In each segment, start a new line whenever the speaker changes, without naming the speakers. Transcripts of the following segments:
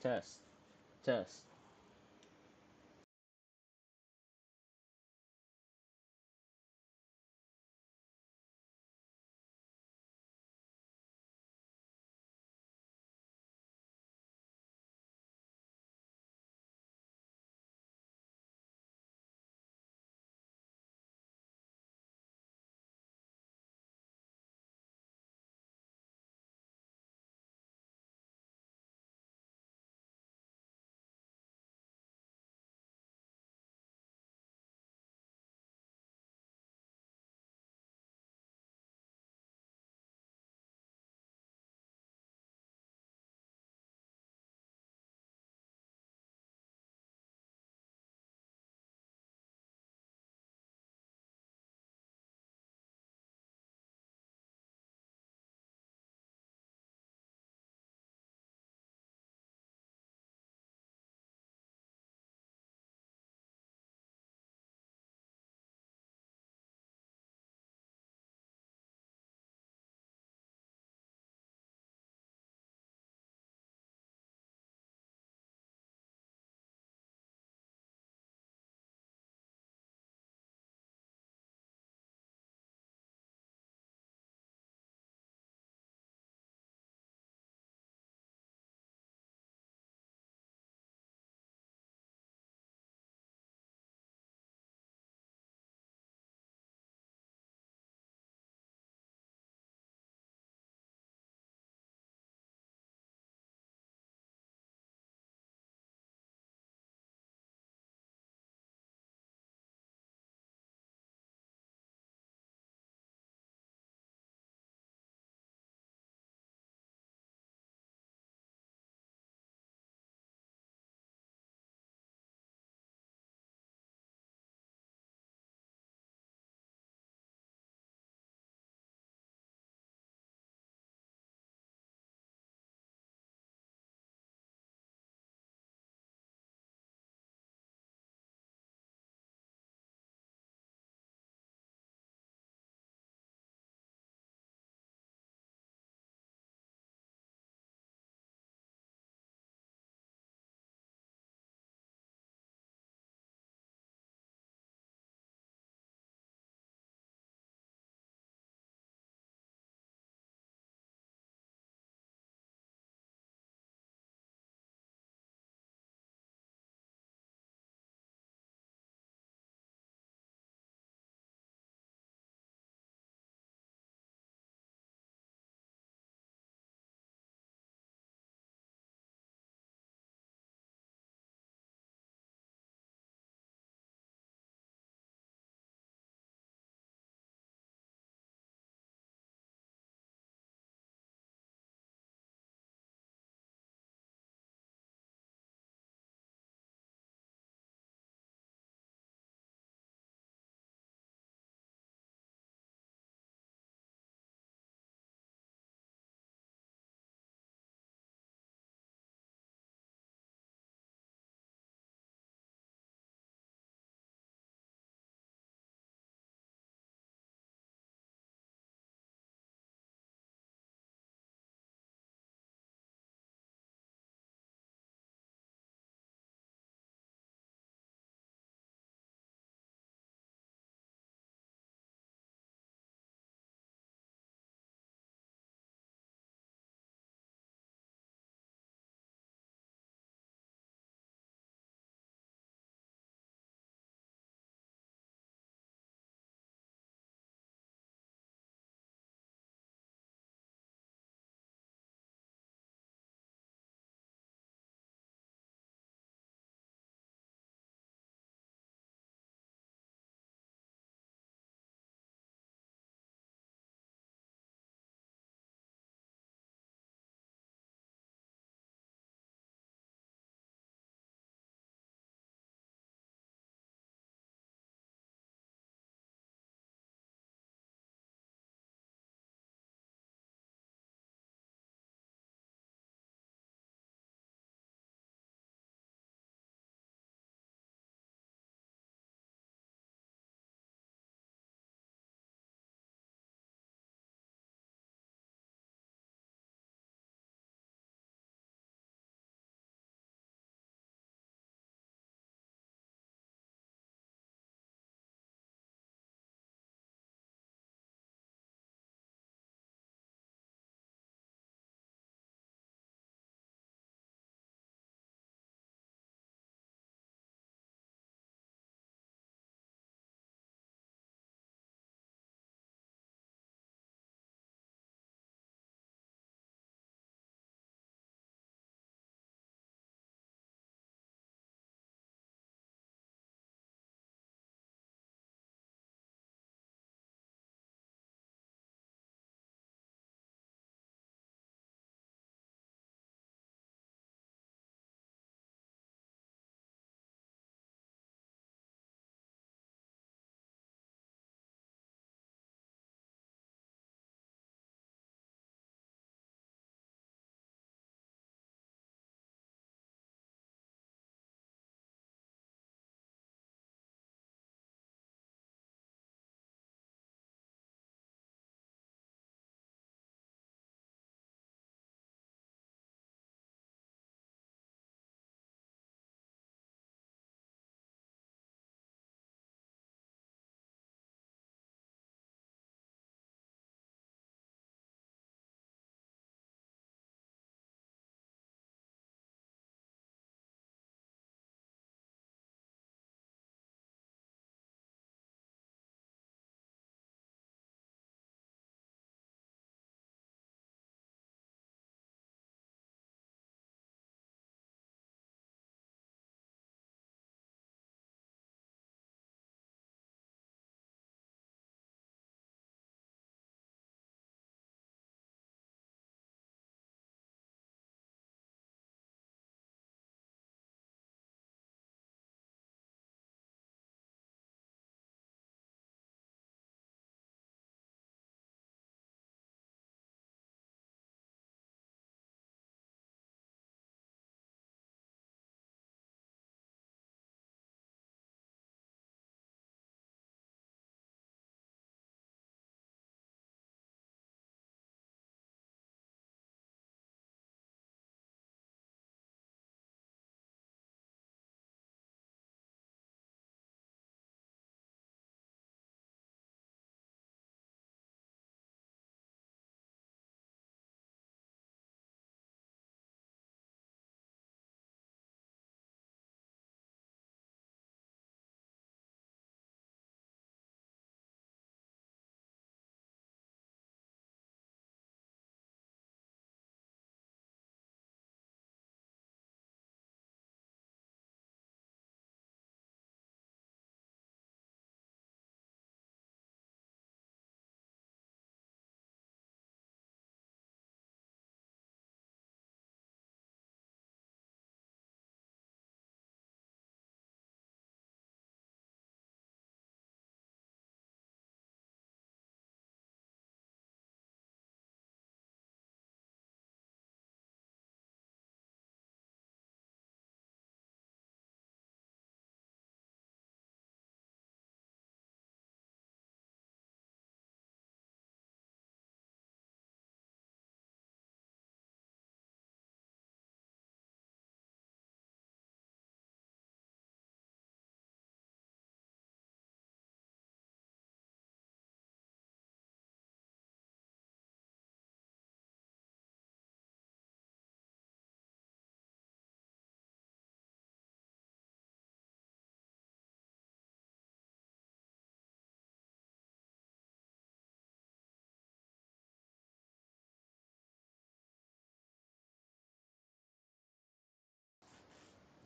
Test. Test.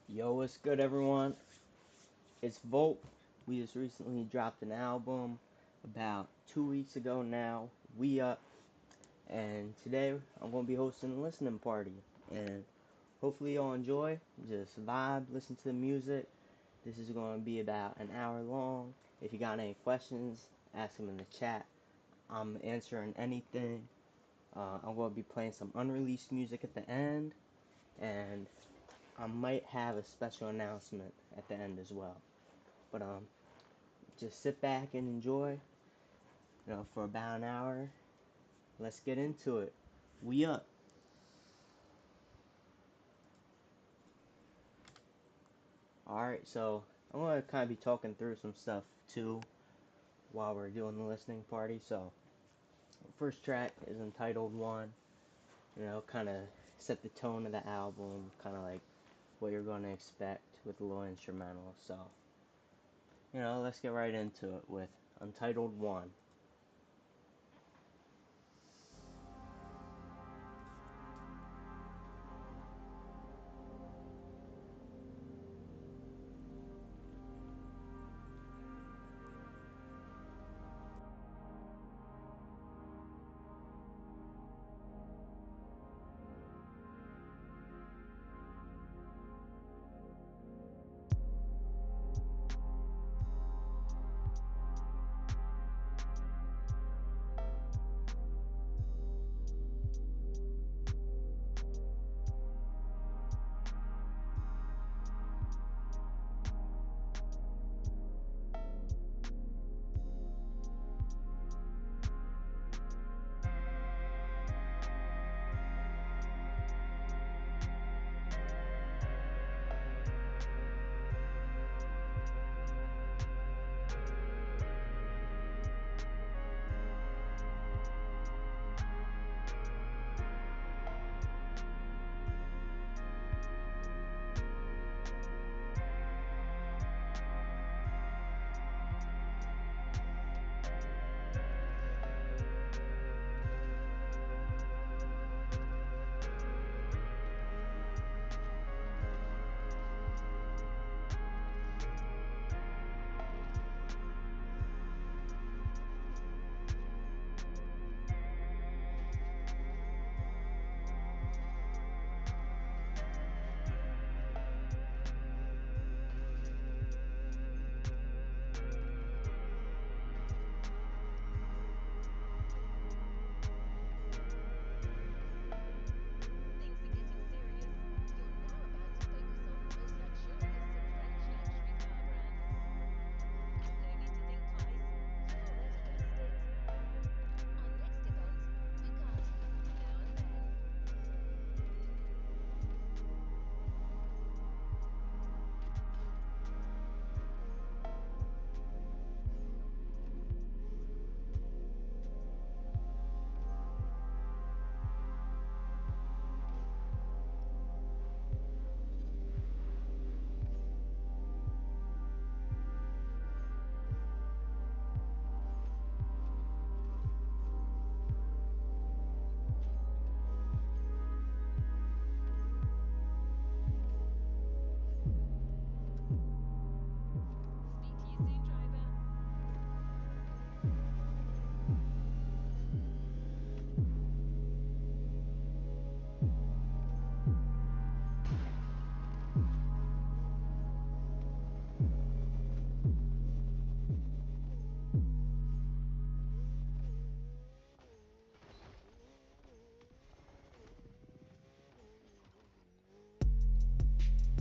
Yo, what's good, everyone? It's Volt. We just recently dropped an album about 2 weeks ago now. We Up. And today I'm going to be hosting a listening party. And hopefully you'll enjoy. Just vibe, listen to the music. This is going to be about an hour long. If you got any questions, ask them in the chat. I'm answering anything. I'm going to be playing some unreleased music at the end. And I might have a special announcement at the end as well. But just sit back and enjoy, for about an hour. Let's get into it. We Up. Alright, so I'm going to kind of be talking through some stuff too while we're doing the listening party. So, first track is entitled One. Kind of set the tone of the album, kind of like what you're going to expect with a little instrumental. So, let's get right into it with Untitled One.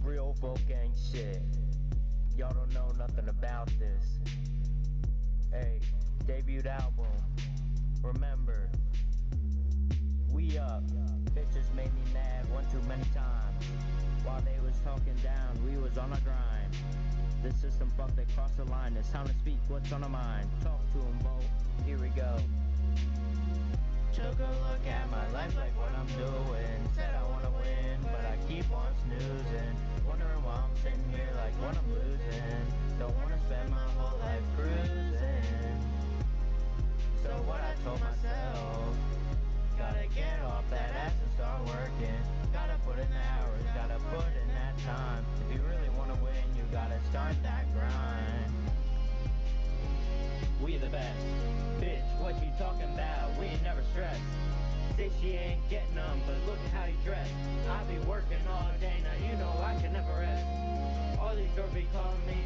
Real folk gang shit. Y'all don't know nothing about this. Hey, debut album. Remember, we up. Bitches made me mad one too many times. While they was talking down, we was on a grind. The system fucked, they crossed the line. It's time to speak what's on our mind. Talk to 'em, Bo. Here we go. Took a look at my life, like what I'm doing. Said I wanna win, but I keep on snoozing. Wondering why I'm sitting here like what I'm losing. Don't wanna spend my whole life cruising. So what I told myself, gotta get off that ass and start working. Gotta put in the hours, gotta put in that time. If you she ain't getting them, but look at how you dress. I be working all day, now you know I can never rest. All these girls be calling me,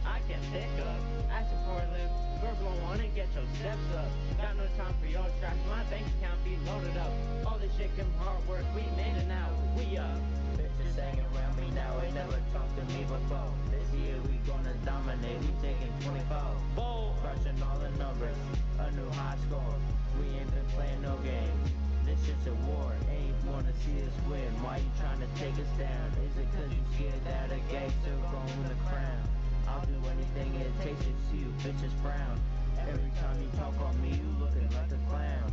I can't pick up. Asking for a lift, girl blow on and get your steps up. Got no time for your straps, my bank account be loaded up. All this shit come hard work, we made it now, we up. Bitches hanging around me now, ain't never talked to me before. This year we gonna dominate, we taking 24. Bold, crushing all the numbers, a new high score. We ain't been playing no games, this shit's a war. Ain't wanna see us win, why you trying to take us down? Is it cause you scared that a gangster gon' win the crown? I'll do anything it takes to see you bitches frown. Every time you talk on me, you looking like a clown.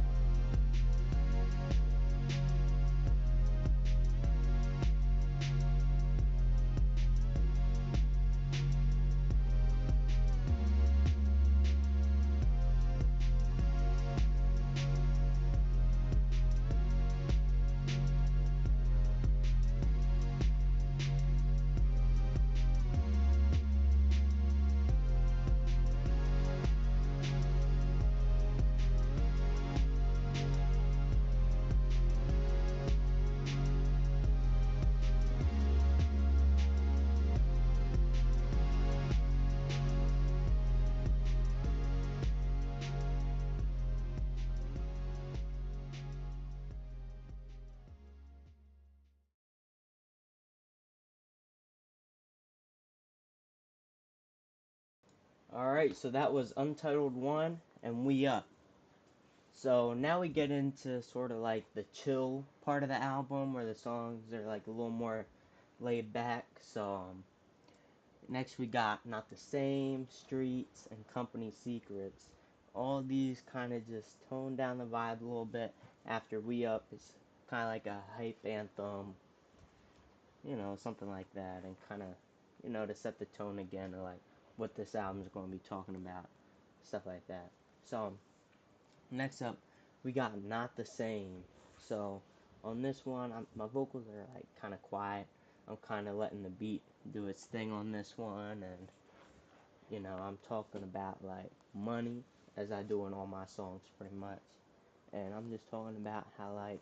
Alright, so that was Untitled 1 and We Up. So now we get into sort of like the chill part of the album where the songs are like a little more laid back. So next we got Not the Same, Streets, and Company Secrets. All these kind of just tone down the vibe a little bit after We Up. It's kind of like a hype anthem, something like that, and kind of, to set the tone again of like what this album is going to be talking about, stuff like that. So next up, we got Not the Same. So on this one, my vocals are like kind of quiet. I'm kind of letting the beat do its thing on this one, and I'm talking about like money as I do in all my songs pretty much. And I'm just talking about how like,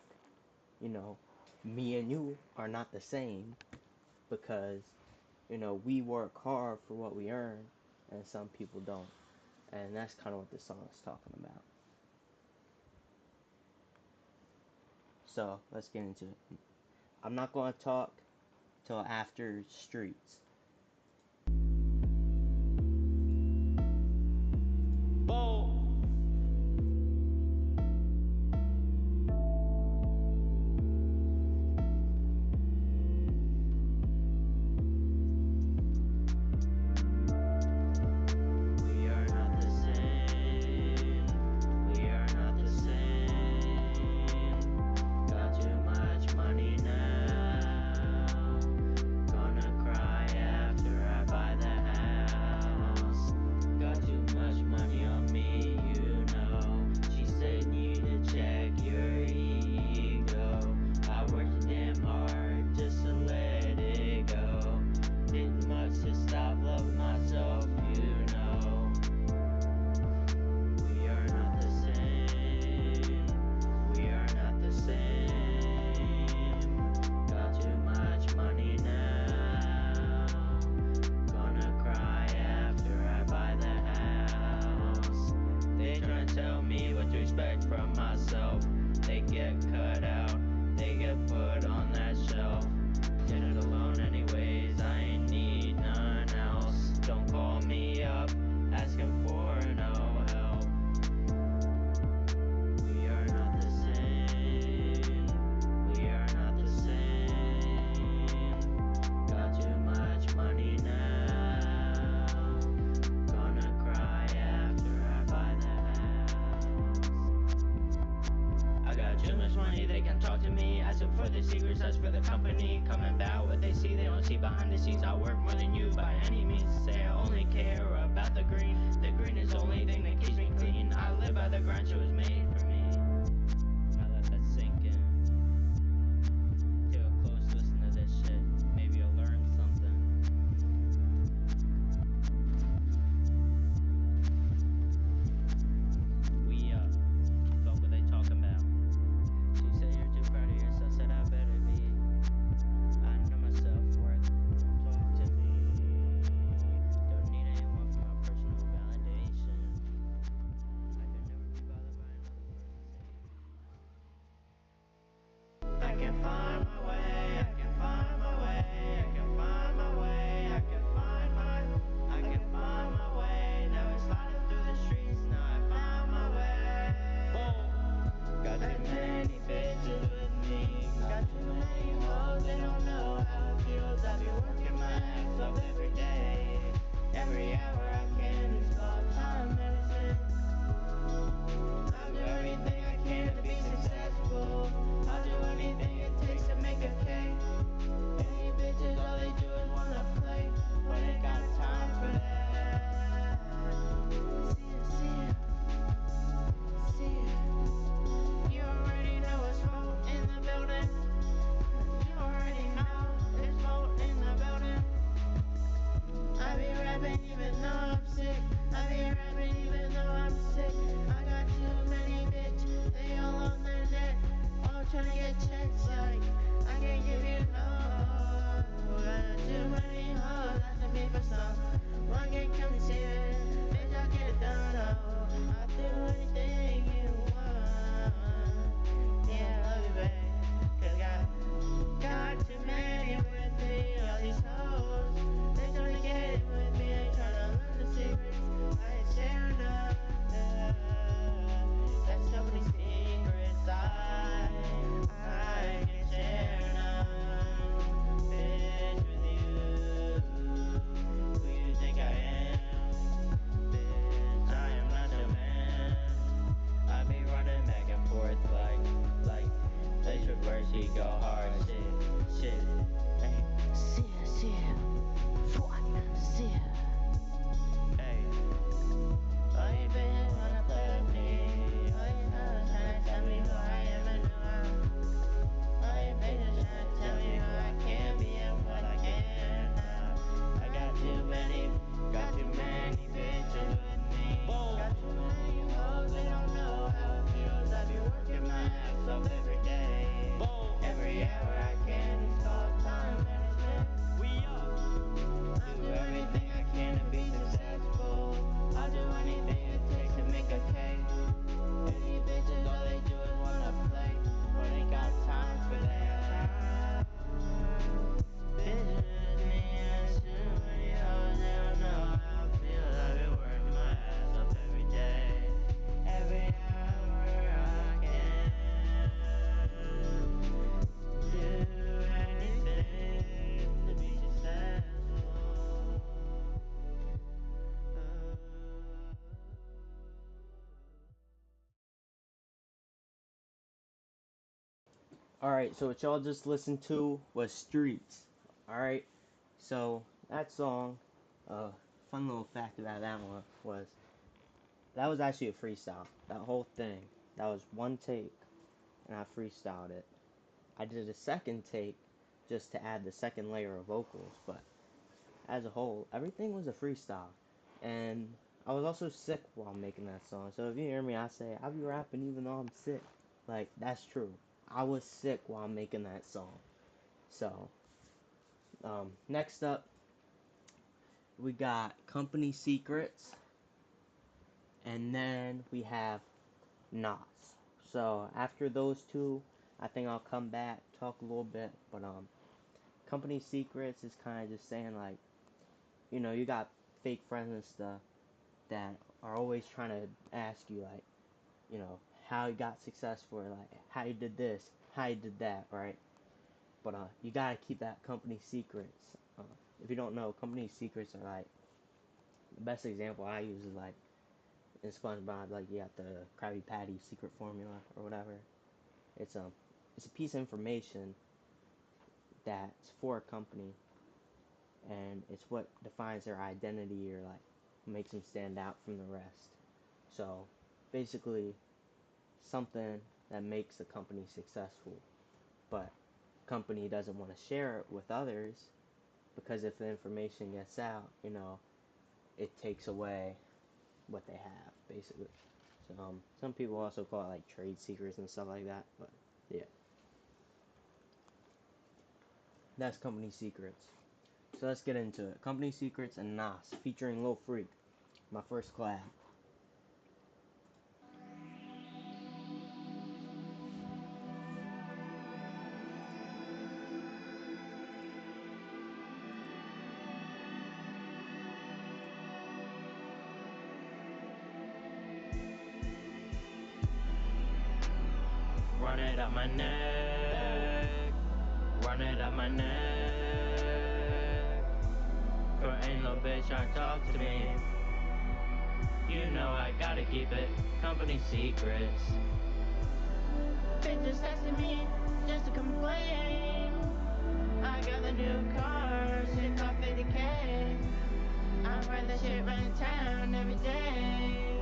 me and you are not the same because, we work hard for what we earn and some people don't. And that's kind of what this song is talking about. So let's get into it. I'm not going to talk till after Streets. Behind the scenes, I work more than you by any means. Say I only care about the green. The green is the only thing that keeps me clean. I live by the grind, so it's made for me. I let that sink in. Take a close listen to this shit. Maybe you'll learn something. We fuck what they talking about. She can find my way, I can find my way, I can find my way, I can find my way. Never sliding through the streets, now I found my way. Got too many bitches with me, got too many hoes, they don't know how it feels. I be working my ass off every day, every hour I can. It's called time medicine. I'll do everything I can to be successful. I'll do anything it takes to make a cake. Any bitches, all they do is wanna play, but ain't got time for that. See ya. You already know it's Vote in the building. You already know it's Vote in the building. I be rapping even though I'm sick. I be rapping even though I'm sick. I got too many bitches, they all on the net, all trying to get checks like I can't give you no. Got too many hoes asking me for some. One can come see it, bitch I get it done. Oh, I'll do anything you want. Yeah, I love you, babe. 'Cause got too many with me, all these hoes. They tryna get it with me, they tryna learn the secrets. I ain't sharing none. That's company secrets. I can't share none. Bitch, with you, who you think I am? Bitch, I am not your man. I be running back and forth like they traverse, he go hard, shit. Hey, see ya, fuck, see ya. Hey, all you bitches wanna play with me. All you fellas tryna tell me who I am and who I'm. All you bitches tryna tell me who I can be and what I can now. I got too many bitches with me. Got too many hoes, they don't know how it feels. I be working my ass off every day, every hour I can. It's called time management. I'll do everything I can to be successful. I'll do anything it takes to make a cake. Any bitches, all they do is wanna play, but ain't got time for that. Bitches with me and too many hoes, they don't know how it feels. I be working my ass off every day, every hour I can. Do anything to be successful. Alright, so what y'all just listened to was Streets. Alright, so that song, fun little fact about that one was, that was actually a freestyle. That whole thing, that was one take, and I freestyled it. I did a second take just to add the second layer of vocals, but as a whole, everything was a freestyle. And I was also sick while making that song, so if you hear me, I say, I be rapping even though I'm sick. Like, that's true. I was sick while making that song. So, next up, we got Company Secrets, and then we have Nas. So, after those two, I think I'll come back, talk a little bit, but, Company Secrets is kind of just saying, like, you got fake friends and stuff that are always trying to ask you, like, how you got successful, or, like, how you did this, how you did that, right? But you gotta keep that company secrets. If you don't know, company secrets are like, the best example I use is like in SpongeBob, like you got the Krabby Patty secret formula or whatever. It's a piece of information that's for a company, and it's what defines their identity or like makes them stand out from the rest. So basically, something that makes a company successful, but company doesn't want to share it with others, because if the information gets out, it takes away what they have, basically. So, some people also call it like trade secrets and stuff like that, but yeah, that's Company Secrets. So let's get into it. Company Secrets and Nas featuring Lil Freak, my first collab. up my neck, run it up my neck. For ain't no bitch tryna talk to me. You know I gotta keep it, company secrets. Bitches texting me just to complain. I got the new car, shit cost 50K. I ride that shit around town every day.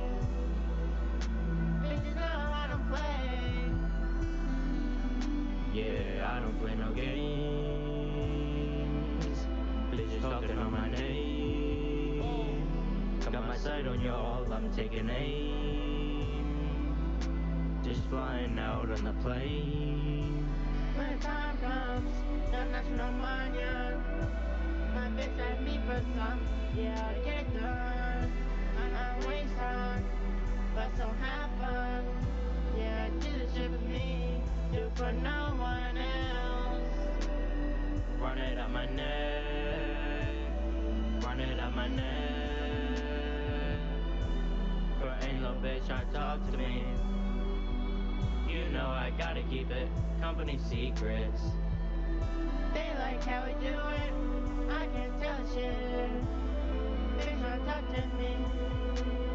Bitches know I don't play. Yeah, I don't play no games. Bitches talking on my name. Got my sight on y'all, I'm taking aim. Just flying out on the plane. When the time comes, no national monument. My bitch asked me for some, yeah, I'll get it done. I'm way strong, but so have fun. Yeah, do the shit for me, do for no one else. Run it up my neck, run it up my neck. For ain't no bitch tryna talk to me. You know I gotta keep it, company secrets. They like how we do it, I can't tell shit. Bitch wanna talk to me,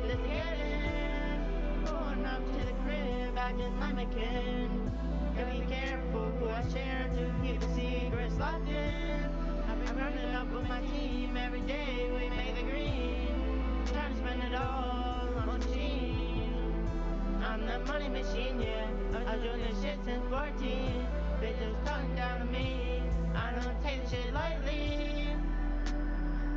let's get in. Pulling up to the crib, acting like my kid. Gotta be careful who I share to keep the secrets locked in. I've been running up with my team, every day we make the green. Trying to spend it all on a machine. I'm the money machine, yeah. I've doing this shit since 14. Bitches talking down to me, I don't take this shit lightly.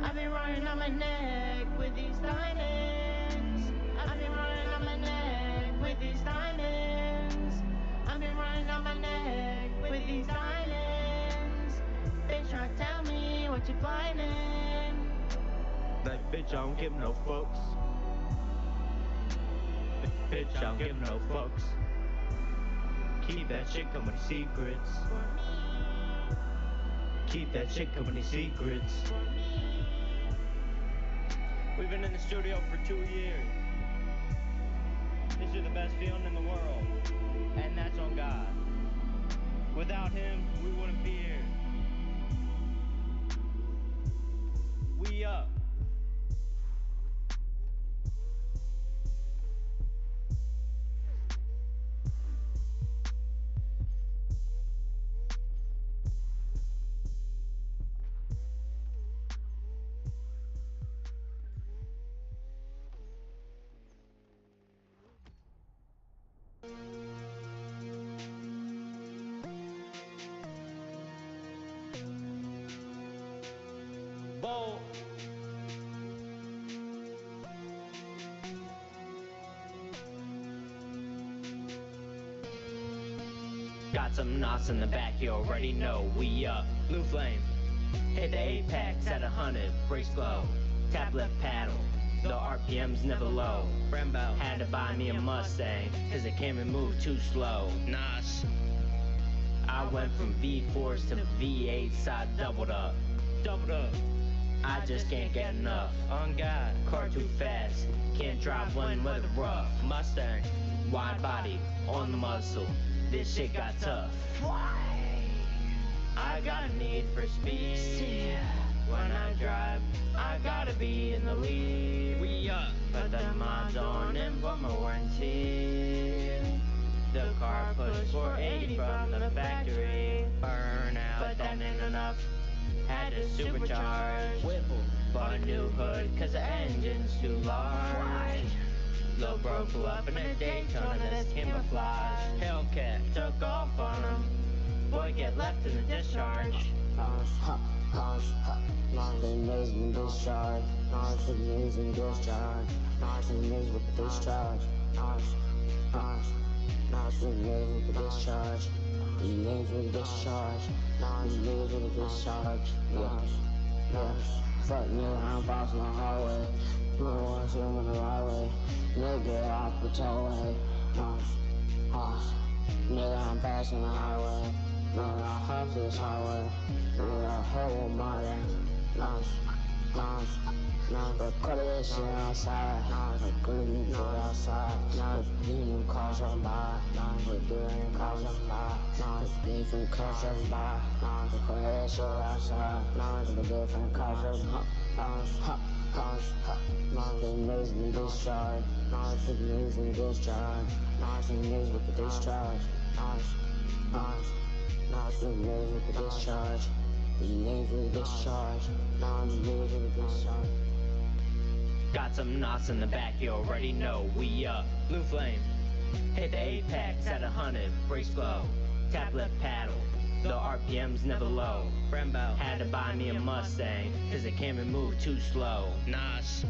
I've been running on my neck with these diamonds. I've been running on my neck with these diamonds. I've been running on my neck with these diamonds. Bitch tryna tell me what you finding. Like bitch, I don't give no fucks. Bitch, I don't give no fucks. Keep that shit company secrets. Keep that shit company secrets. We've been in the studio for 2 years. This is the best feeling in the world. And that's on God. Without him, we wouldn't be here. We up. Bowl. Got some knots in the back, you already know we up. Blue flame. Hit the apex at 100, brake slow. Tap left paddle, the RPM's never low. Brembo had to buy me a Mustang, cause it came and moved too slow. Nosh. I went from V4s to V8s, I doubled up. Doubled up. I just can't get enough. On God, car too fast, can't drive one with a rough. Mustang, wide body, on the muscle, this shit got tough. I got a need for speed. When I drive, I gotta be in the lead. We up. Put the mods on and put my warranty. The car pushed 480 from the factory. Burn out, but that ain't enough. Had to supercharge. Bought a new hood cause the engine's too large. Lil' bro flew up in a Daytona that's camouflage. Hellcat took off on him. Boy get left in the discharge.
Nothing is in discharge. Nothing is in discharge. Nothing is with the discharge. Nothing is with the discharge. These names with the discharge. These names with the discharge. Yeah. Fuck me, I'm passing the highway. No one swim on the highway. Nigga off the tollway. Nigga, I'm passing the highway. Nigga, I hop this highway. Nigga, I hold my day. But cut that shit outside. But good you do outside. But then you call somebody. But then you call somebody. But then you call somebody. But cut that shit outside. But different call somebody. The niggas need discharge. The niggas need discharge. The niggas with the discharge. The niggas with the discharge. The niggas with the discharge. The niggas with the discharge.
Got some knots in the back, you already know. We up, blue flame. Hit the apex at 100, brace flow. Tap left paddle, the RPM's never low. Brembo had to buy me a Mustang, cause it can't move too slow. Nas.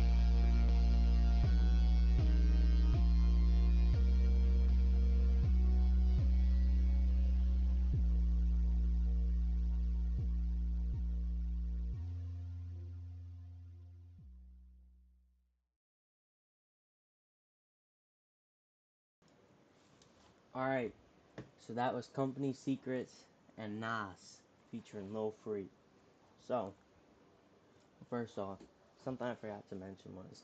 Alright, so that was Company Secrets and Nas featuring Lil Free. So, first off, something I forgot to mention was,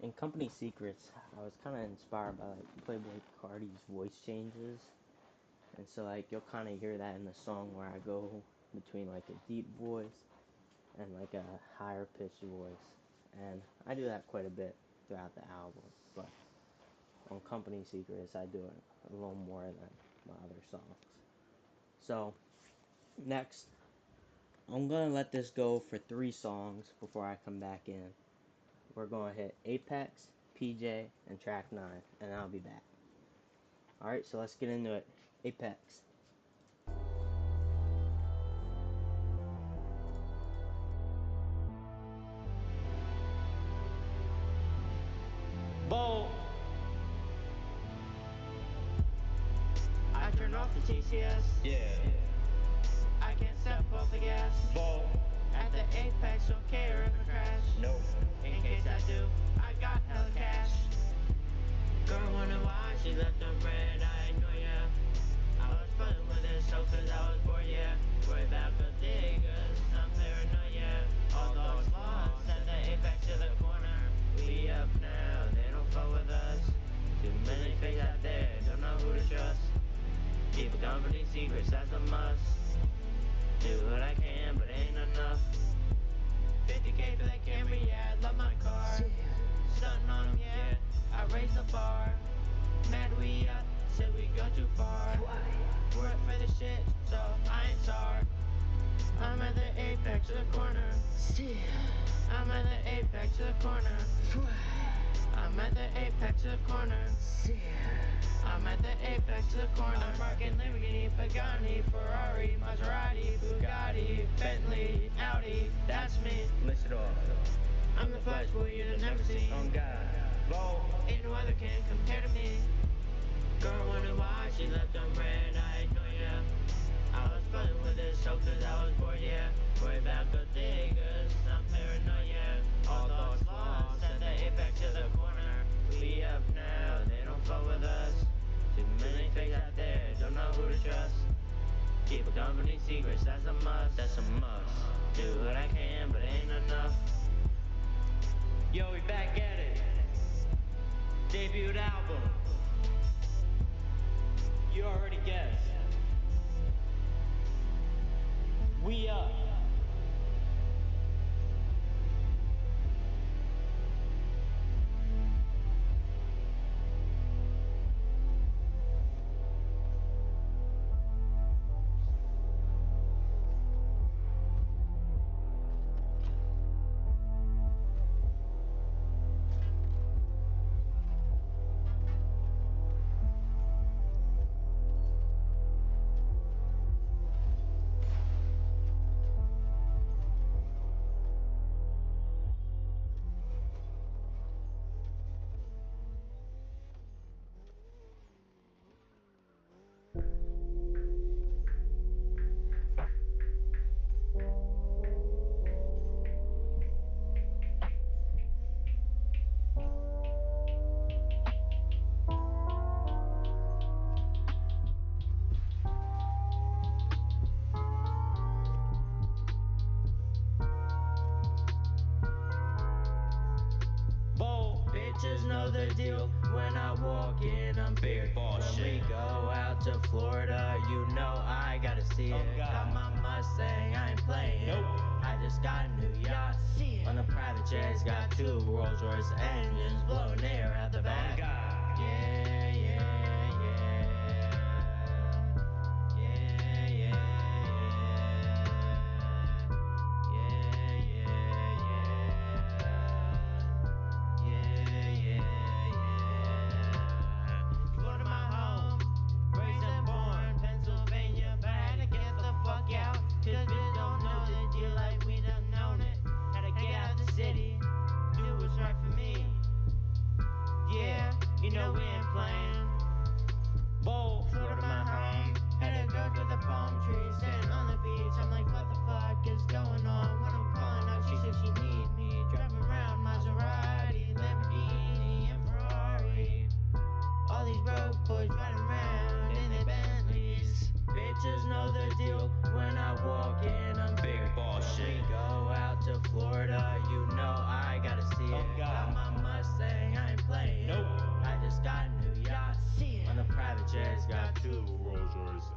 in Company Secrets, I was kind of inspired by like Playboy Cardi's voice changes. And so like you'll kind of hear that in the song where I go between like a deep voice and like a higher pitched voice. And I do that quite a bit throughout the album, but on Company Secrets I do it a little more than my other songs. So next, I'm gonna let this go for 3 songs before I come back in. We're gonna hit Apex, PJ, and track 9, and I'll be back. Alright, so let's get into it. Apex.
Bolt. I turn off the TCS. Yeah. I can't step off the gas. Bolt. At the apex, don't care if I crash. Nope. In case I do, I got hella cash. Girl wonder why she left them red, I know ya. I was fucking with this so cause I was bored, yeah. Worry about the diggers, I'm paranoia. All dogs lost at the apex of the corner. We up now, they don't fuck with us. Too many fakes out there, don't know who to trust. Keep a company secrets, that's a must. Do what I can, but ain't enough. 50K for that camera, yeah, I love my car. Stunting on them, yeah, I raised the bar. Mad we up, said we go too far. Work for the shit, so I ain't sorry. I'm at the apex of the corner. I'm at the apex of the corner. I'm at the apex of the corner. I'm at the apex of the corner. I'm rocking Lamborghini, Pagani, Ferrari, Maserati, Bugatti, Bentley, Audi. That's me. List it off. I'm the flash boy you'd have never seen. On God. Low. Ain't no other can compare to me. Girl wonder why she left them red, I know ya. I was fucking with this so cause I was bored, yeah. Worry about good diggers, I'm paranoia. All dogs lost at the apex of the corner. We up now, they don't fuck with us. Too many fakes out there, don't know who to trust. Keep a company secrets, that's a must. That's a must. Do what I can, but ain't enough. Yo, we back at it. Debut album. You already guessed. We up. know the deal. When I walk in, I'm big. When we go out to Florida, you know I gotta see it. Got my Mustang, I ain't playing. Nope. I just got a new yacht. On the private jets, got 2 Rolls Royce engines blowing air out the back. Yeah, yeah, yeah. Yeah, yeah, yeah. Yeah, yeah, yeah. Yeah, yeah, yeah. Go to my home, raised and born, Pennsylvania, but I had to get the fuck out. Cause bitch don't know the deal like we done known it. Had to get out the city, do what's right for me. Yeah, you know we ain't playing. Bold, Florida my home. Had to go to the palm trees, sitting on the beach. I'm like, what the fuck is going on? When I'm calling out, she said she need me. Driving around Maserati, Lamborghini, and Ferrari. All these broke boys riding around in their Bentleys. Bitches know the deal. When I walk in, I'm big boss shit. When we go out to Florida, you know I gotta see it. Got my Mustang, I ain't playing. Nope. I just got a new yacht. On the private jets, got 2 Rolls Royce engines.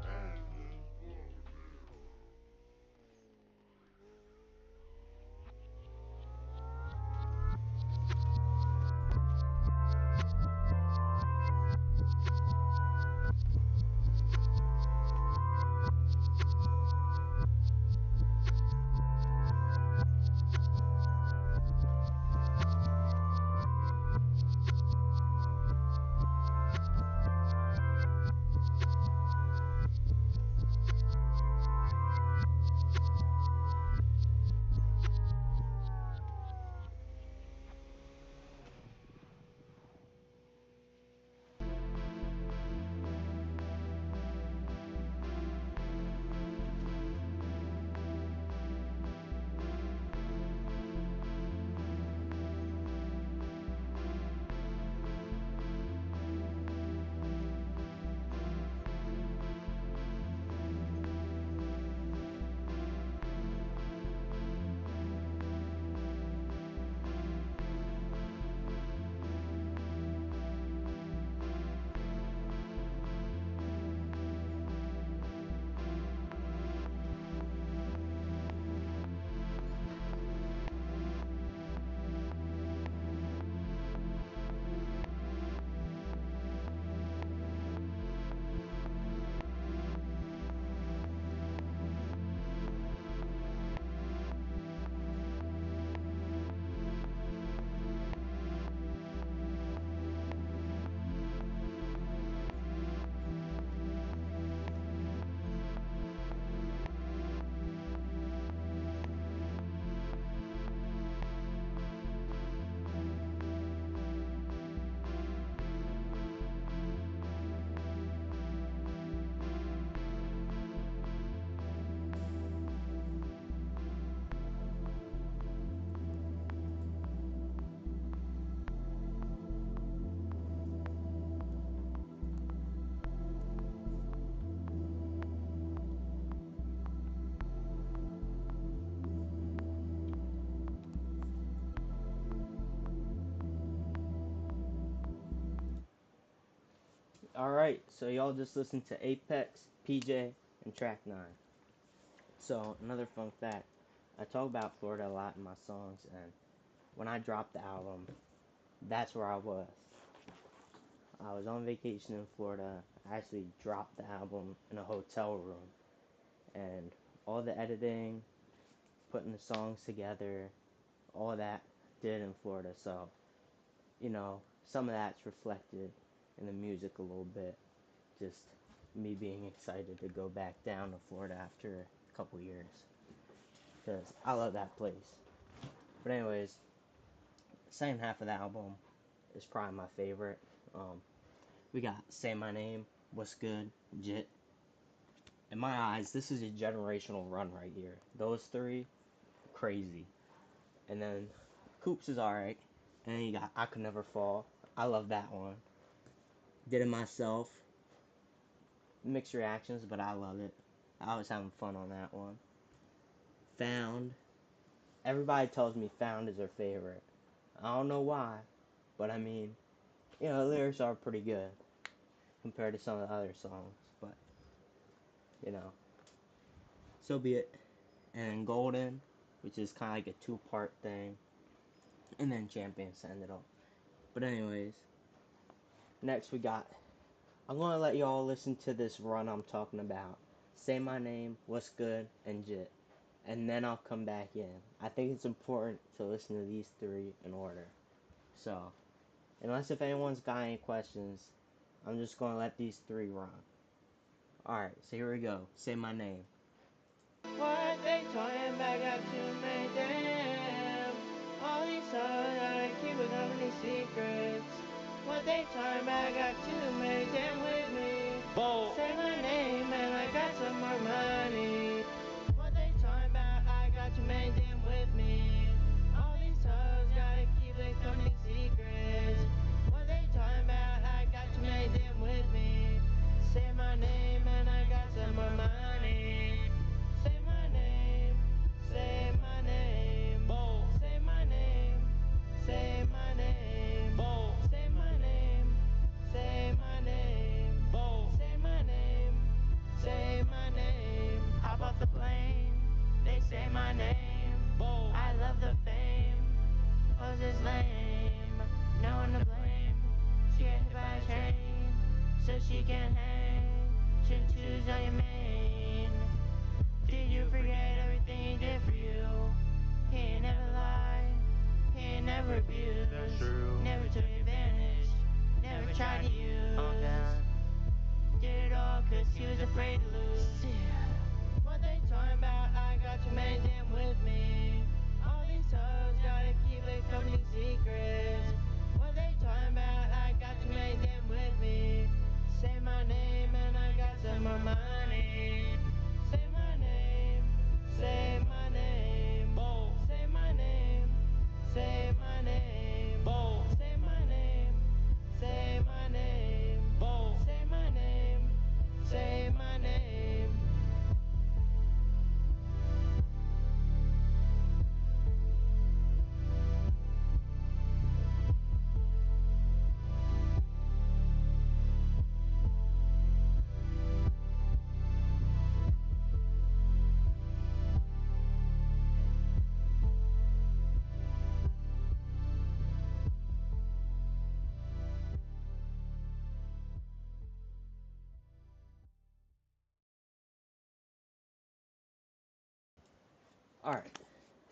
Alright, so y'all just listened to Apex, PJ, and Track 9. So, another fun fact. I talk about Florida a lot in my songs, and when I dropped the album, that's where I was. I was on vacation in Florida. I actually dropped the album in a hotel room. And all the editing, putting the songs together, all that did in Florida. So, some of that's reflected in the music a little bit. Just me being excited to go back down to Florida after a couple years. Because I love that place. But anyways, second half of the album is probably my favorite. We got Say My Name, What's Good, Jit. In my eyes, this is a generational run right here. Those 3, crazy. And then Coops is alright. And then you got I Could Never Fall. I love that one. Did It Myself. Mixed reactions, but I love it. I was having fun on that one. Found. Everybody tells me Found is their favorite. I don't know why, but I mean, You know, the lyrics are pretty good compared to some of the other songs, but you know, so be it. And Golden, which is kind of like a two-part thing, and then Champions to end it off. But anyways, next we got, I'm gonna let y'all listen to this run I'm talking about. Say My Name, What's Good, and Jit. And then I'll come back in. I think it's important to listen to these three in order. So, unless if anyone's got any questions, I'm just gonna let these three run. Alright, so here we go. Say My Name. What they talking back up to me, damn. All these songs I keep with company secrets. What they talking back up to me, damn with me.
Bold.
Say my name and I got some more money. What they talking about, I got to make them with me. All these hoes gotta keep it company secrets. What they talking about, I got to make them with me. Say my name and I got some more money. Say my name, say my name.
Bold.
Say my name, say my name.
Bold.
Say my name, say my name.
Bold.
Say my name, say my name. Hop off the plane, they say my name.
Bold.
I love the fame, O's is lame. No one to blame, she get hit by a train, so she can hang. Shouldn't choose on your main. Did you forget everything he did for you? He ain't never lied, he ain't never abused.
That's true.
Never took advantage, never tried to use.
Oh God.
Did it all cause he was afraid to lose. What they talking about, I got to make them with me. All these hoes gotta keep it company secrets. What they talking about, I got to make them with me. Say my name and I got some more money. Say my name, say my name.
Bold.
Say my name, say my name.
Bold.
Say my name, say my name.
Bold.
Say my name, say my name. Alright,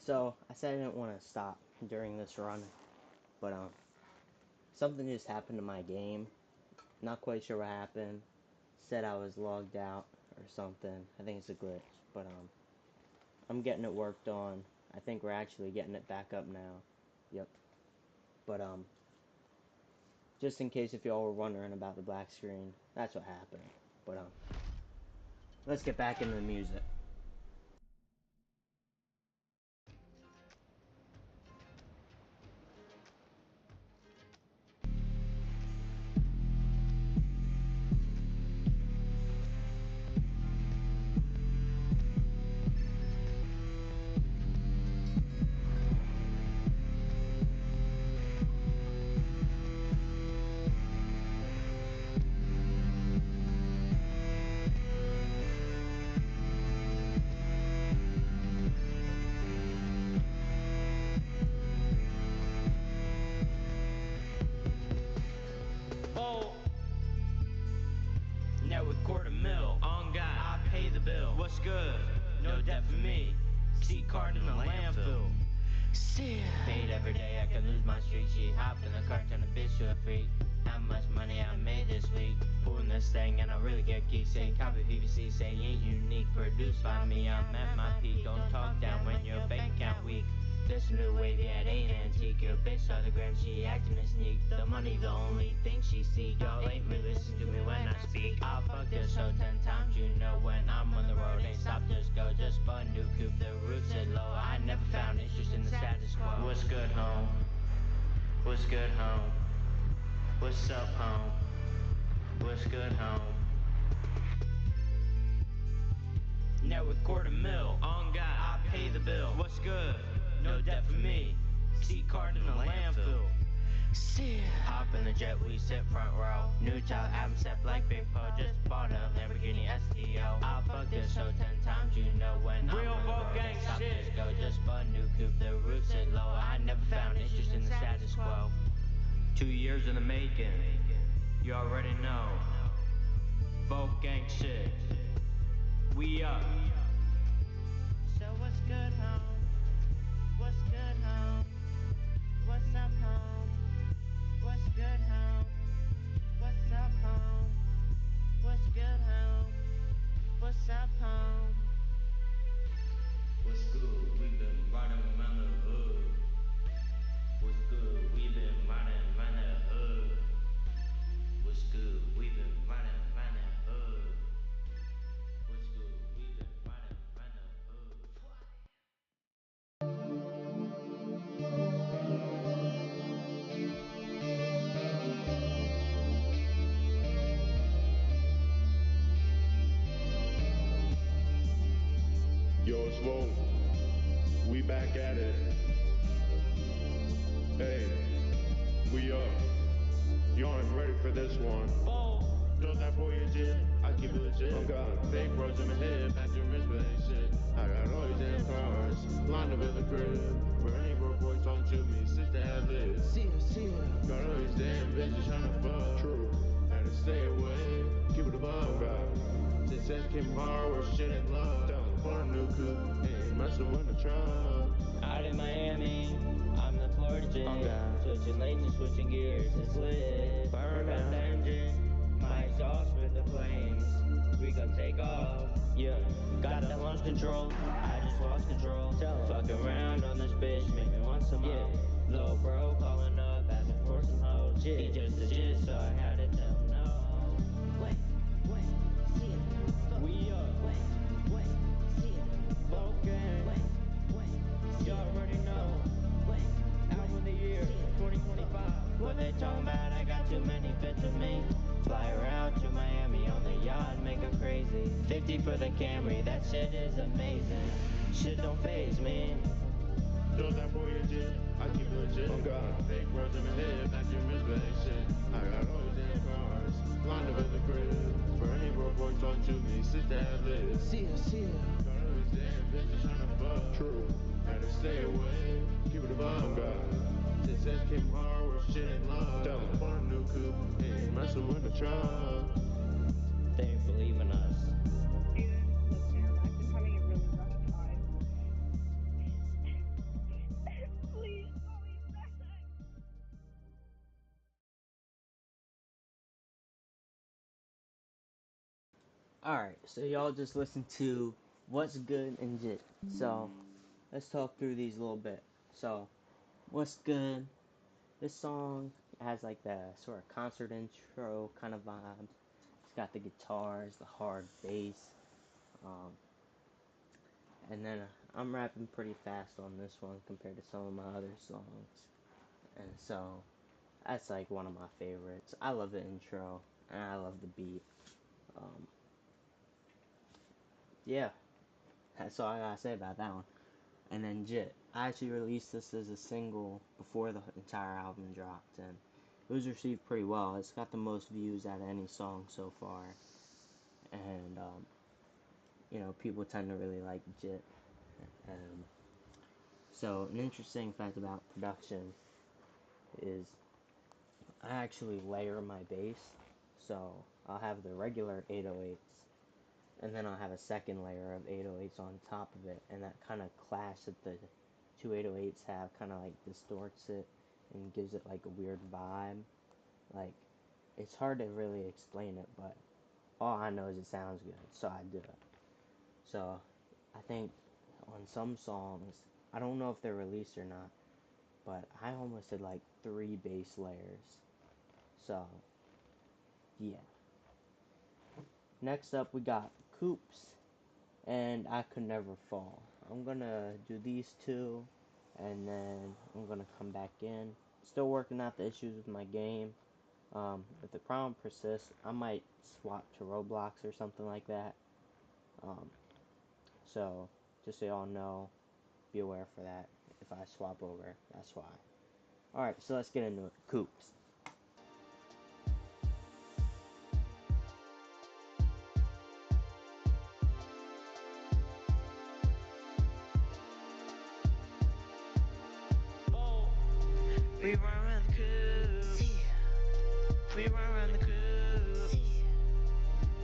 so I said I didn't want to stop during this run, but something just happened to my game. Not quite sure what happened. Said I was logged out or something. I think it's a glitch, but I'm getting it worked on. I think we're actually getting it back up now. Yep. But just in case if y'all were wondering about the black screen, that's what happened. But let's get back into the music.
Bold.
Net with $250,000 on God, I pay the bill.
What's good?
No debt for me. C card in the landfill. Paid every day, I can lose my streak. She hopped in the car, turn a bitch to a freak. How much money I made this week? Pulling this thing and I really get geek. Saying copy PVC, say ain't unique. Produced by me, I'm at my peak. Don't talk down when your bank account weak. This new wave, yeah, it ain't antique. Your bitch saw the gram, she acting a sneak. The money, the only thing she seek. Y'all ain't really listen to me when I speak. I'll fuck this show 10 times, you know. When I'm on the road, ain't stop, just go. Just bought a new coupe, the roof said low. I never found interest in the status quo.
What's good, home? What's good, home? What's up, home? What's good, home?
Net with $250,000 on God, I pay the bill.
What's good?
No debt for me. C card in the landfill.
Hop in the jet, we sit front row. New child album set like Big Poe. Just bought a Lamborghini STO. I'll fuck this show 10 times, you know when real I'm on the road. Gang stop shit. This go, just bought a new coupe, the roof sit low. I never found interest in the status quo. 2 years in the making, you already know. Folk gang shit, we up. So what's good, home? What's good, home? What's up, home? What's good, home? What's up, home? What's good, home? What's up, home? What's good? We've been riding around the hood. What's good? We've been riding around the hood. What's good? We've been riding around the hood. What's good? We've been riding around the hood.
Yo, it's Vogue. We back at it. Hey, we up. You aren't ready for this one. Don't that boy legit, I keep it legit. Oh God, fake bros in my head, back to rich but ain't shit. I got all these damn cars, lined up in the crib. Where any broke boy talking to me, sister had lives. See ya. Got all these damn bitches tryna fuck. True. Had to stay away, keep it above. Oh God. Success came hard, where shit ain't love. Bought a new coupe, ain't messing with the truck.
Out in Miami, I'm the Florida J. Switching lanes and switching gears, it's lit. Burn up the engine, my exhaust with the flames. We gon' take off, yeah. Got that launch control, I just lost control. Fuck around on this bitch, make me want some more. Low bro calling up, asking for some hoes. He just a jit, so I had to tell him no. Wait, see it. We up. Wait, see it. Okay. You already know. Album of the year, 2025. What they talking about? I got too many bits of me. Fly around to Miami on the yacht, make her crazy. 50 for the Camry, that shit is amazing. Shit don't faze me.
Don't that boy legit, I keep it legit. Oh God, fake bros in my head, back to rich but ain't shit. I got all these damn cars, lined up in the crib. For any broke boy talking to me, sister had lives. See ya. Got all these damn bitches tryna fuck. True. Had to stay away, keep it above. Oh God. Success came hard, where shit ain't love. Bought a new coupe, ain't messing with the truck.
They didn't believe in us.
Hey, listener, I've been having a really rough time. Please call me back.
Alright, so y'all just listened to What's Good and Jit. So, let's talk through these a little bit. So, What's Good? This song has like the sort of concert intro kind of vibe. It's got the guitars, the hard bass. And then I'm rapping pretty fast on this one compared to some of my other songs. And so, that's like one of my favorites. I love the intro, and I love the beat. Yeah, that's all I gotta say about that one. And then Jit. I actually released this as a single before the entire album dropped, and it was received pretty well. It's got the most views out of any song so far, and people tend to really like Jit. So an interesting fact about production is I actually layer my bass, so I'll have the regular 808s, and then I'll have a second layer of 808s on top of it, and that kind of clash that the two 808s have kind of like distorts it and gives it like a weird vibe. Like, it's hard to really explain it, but all I know is it sounds good, so I do it. So I think on some songs, I don't know if they're released or not, but I almost did like 3 bass layers. So yeah. Next up we got Coops and I Could Never Fall. I'm gonna do these two, and then I'm gonna come back in. Still working out the issues with my game. If the problem persists, I might swap to Roblox or something like that. So just so y'all know, be aware for that. If I swap over, that's why. Alright, so let's get into it. Coops.
We run around the coop. We run around the coop.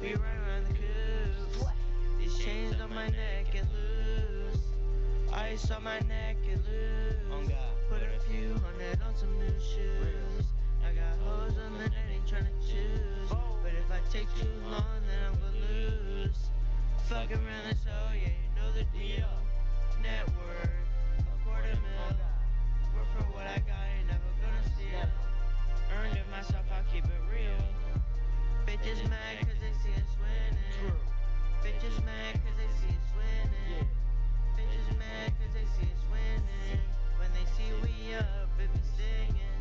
We run around the coop. These chains on my neck get loose. Ice on my neck get loose. Put a few hundred on some new shoes. I got hoes on the net, ain't tryna choose. But if I take too long, then I'm gonna lose. Fuck around this hoe, yeah, you know the deal. Net worth, a quarter mil. Work for what I got, ain't never gonna steal. Earned it myself, I'll keep it real. Bitches mad cause they see us winning. Bitches mad cause they see us winning. Bitches mad cause they see us winning. When they see we up, it be singing.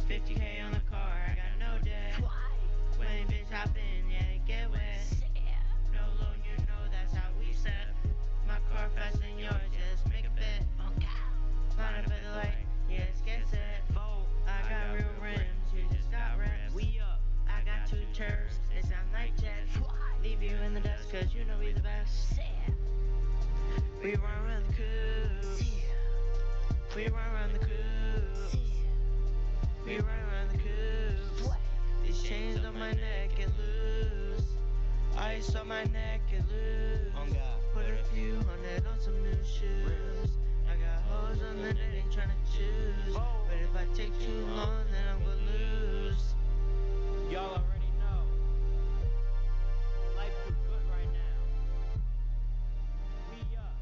50K on the car, I got no debt. When bitch hop in, yeah, they get wet. No loan, you know that's how we set. My car faster than yours, just make a bet. Line up at the light, yeah, let's get set. I got real rims, you just got reps. We up, I got two turfs, they sound like jets. Leave you in the dust, cause you know we the best. We run around the coop. We run around the coop. We run around the coop. These chains on my neck get loose. Ice on my neck get loose. Put a few hundred on some new shoes. I got hoes on the net, ain't tryna choose. But if I take too long, then I'm gonna lose.
Y'all already know. Life's too good right now. We up.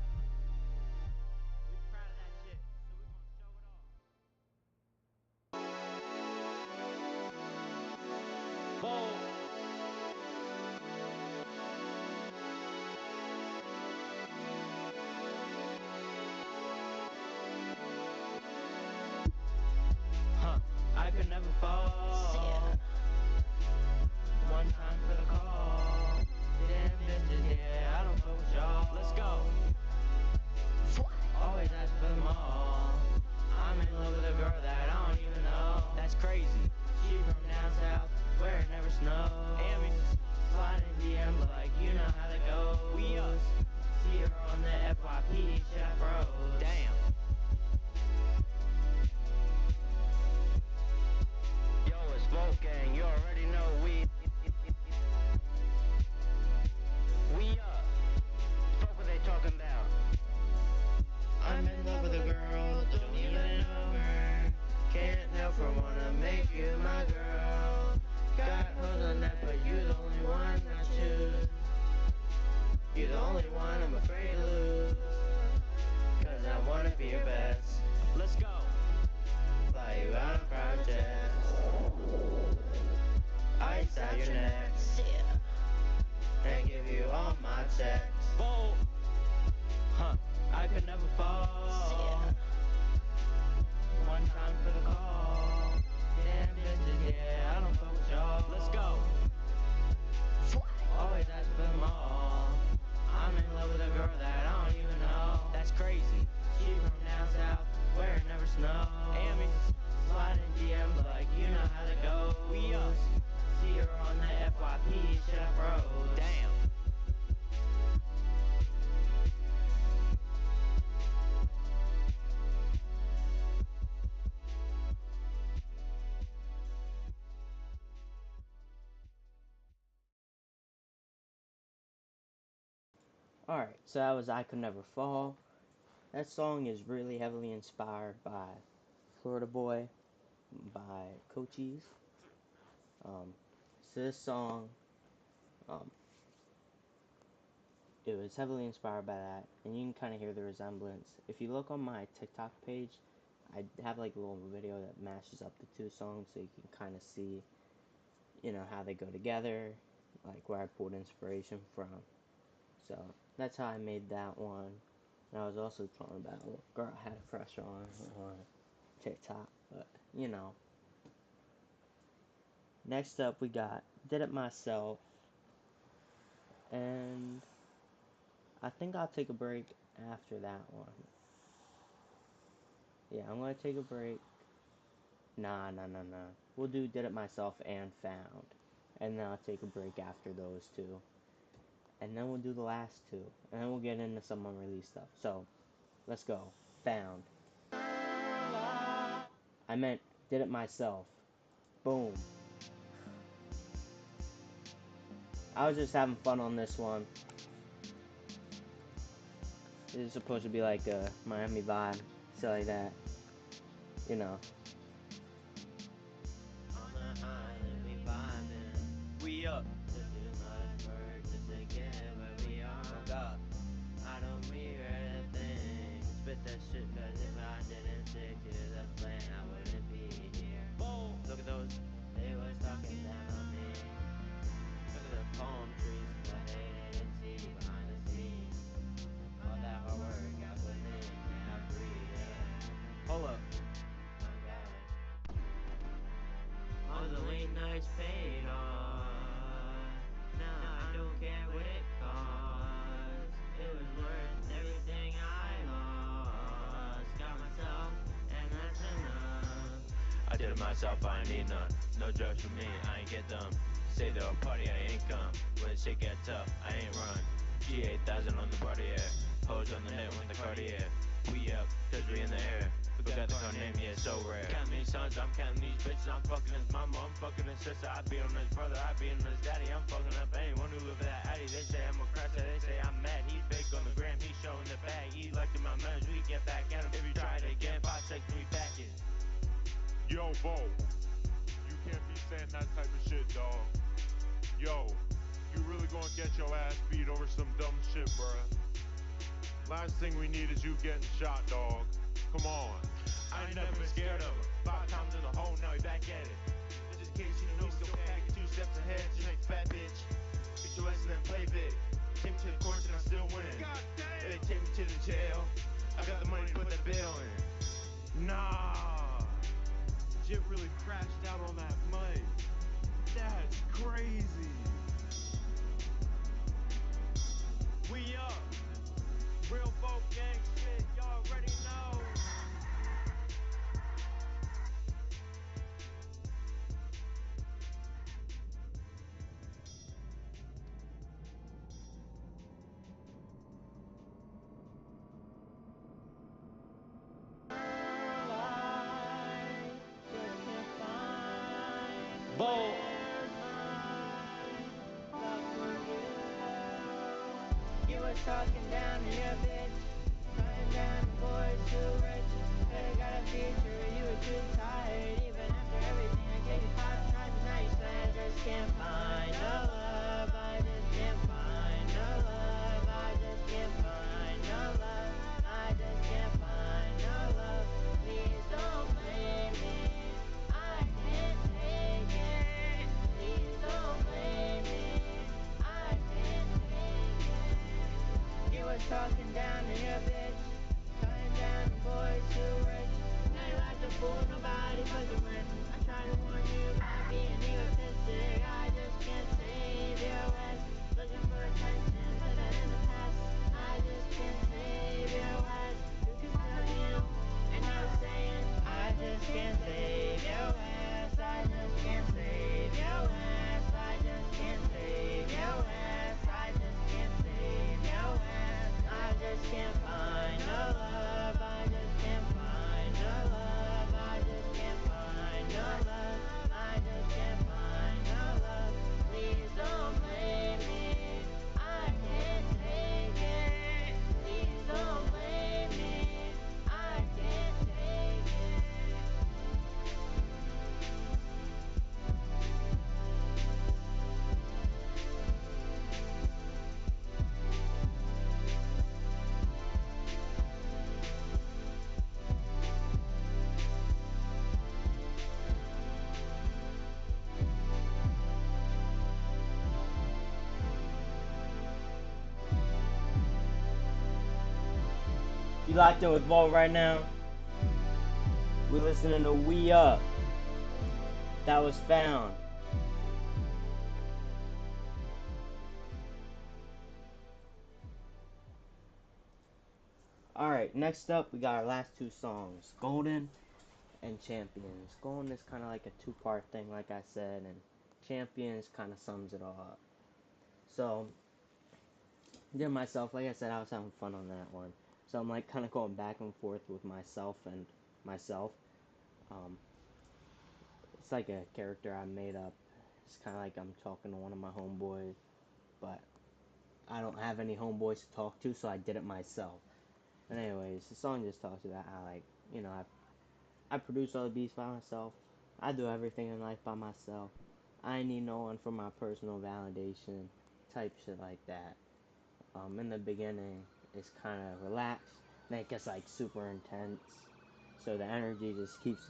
We proud of that shit, so we gonna show it off. Bold. I could never fall. One time for the call. Damn bitches, yeah, I don't fuck with y'all. Let's go. Always ask for them all. I'm in love with a girl that I don't even know. That's crazy. She from down south, where it never snows. Sliding DMs like you know how that goes. We us. See her on the FYP, shit I froze. Damn. Yo, it's Volgang, you already know we up. Fuck what they talking about.
I'm in love with a girl, don't even know her. Can't help but wanna make you my girl. Got hoes on that, but you the only one I choose. You the only one I'm afraid to lose. Cause I wanna be your best.
Let's go.
Fly you out on private jets. Ice out your neck. And give you all my checks.
Bold. I could never fall. One time for the call. Damn bitches, yeah, I don't fuck with y'all. Let's go. Always ask for them all. I'm in love with a girl that I don't even know. That's crazy. She from down south, where it never snows. Sliding DMs like you know how that goes. We up. See her on the FYP, shit I froze. Damn.
Alright, so that was I Could Never Fall. That song is really heavily inspired by Florida Boy by Cochise. So this song, it was heavily inspired by that, and you can kind of hear the resemblance. If you look on my TikTok page, I have like a little video that mashes up the two songs so you can kind of see, you know, how they go together, like where I pulled inspiration from. So that's how I made that one. And I was also talking about what girl I had a crush on TikTok, but you know. Next up, we got Did It Myself, and I think I'll take a break after that one. Yeah, I'm gonna take a break, Nah. We'll do Did It Myself and Found. And then I'll take a break after those two. And then we'll do the last two. And then we'll get into some unreleased stuff. So, let's go. Found. I meant Did It Myself. Boom. I was just having fun on this one. This is supposed to be like a Miami vibe. Shit like that. You know.
On the island, we vibing. We up. To do much work just to get where we are. Up. I don't regret a thing. Spit that shit, cause if I didn't stick to the plan, I wouldn't be here. Whoa. Look at those. They was talking down on me. Look at the palm trees, but they didn't see behind the scenes. All that hard work I put in, now I breathe. Yeah. Hold up. My God. All the late nights paid off. Now I don't care what it costs. It was worth everything I lost. Got myself, and that's enough. I did it myself, I ain't need none. No drugs for me, I ain't get them. Say to a party, I ain't come. When shit get tough, I ain't run. G8000 on the body air. Hoes on the net with the Cartier. We up, cause we in the air. Forgot the car name, yeah, so rare. Counting these sons, I'm counting these bitches. I'm fucking his mama, I'm fucking his sister. I be on his brother, I be on his daddy. I'm fucking up anyone who live that addy. They say I'm a crasher, they say I'm mad. He fake on the gram, he showing the bag. He like my manners, we get back at him. If you try it again, 5 seconds, we back it.
Yo, Bo, you can't be saying that type of shit, dog. Yo, you really gonna get your ass beat over some dumb shit, bruh. Last thing we need is you getting shot, dog. Come on.
I ain't never been scared of him. 5 times in the hole, now he back at it. Just in case you know, still pack it 2 steps ahead, just like fat bitch. Beat your ass and then play big. Take me to the courts and I'm still winning. If they take me to the jail, I got the money to put that bill in.
Nah. Jit really crashed out on that mic. That's crazy.
We up. Real folk gang shit, y'all already know.
Boom.
You was talking down to your bitch, cutting down the boys too rich. Could've got a future, you were too tired. Even after everything I gave you 5 times, now you say I just can't find no love. I just can't find no love. I just can't find no love. I just can't find no love. Please don't blame me. I can't take it. Please don't blame me. I can't take it. You was talking down to your bitch, cutting down the boys too rich. Now you like to fool nobody but the rich. I try to warn you about being egotistic. I just can't save your west. Looking for attention, put that in the past. I just can't save your west. You can tell him, and I was saying, I just can't save your west. I just can't save your west. I just can't save your west. I just can't save your west. I just can't find no love. I just can't find no love. I just can't find no love. I just can't find no love. Please don't blame me. I can't take it. Please don't blame me. I can't take it.
You locked in with Volt right now? We're listening to We Up. That was Found. Alright, next up we got our last 2 songs, Golden and Champions. Golden is kind of like a two-part thing, like I said, and Champions kind of sums it all up. So, did myself, like I said, I was having fun on that one. So I'm like kind of going back and forth with myself and myself. Um, it's like a character I made up. It's kind of like I'm talking to one of my homeboys, but I don't have any homeboys to talk to, so I did it myself. And anyways, the song just talks about how, like, you know, I produce all the beats by myself. I do everything in life by myself. I need no one for my personal validation, type shit like that. In the beginning, it's kind of relaxed, then it gets like super intense. So the energy just keeps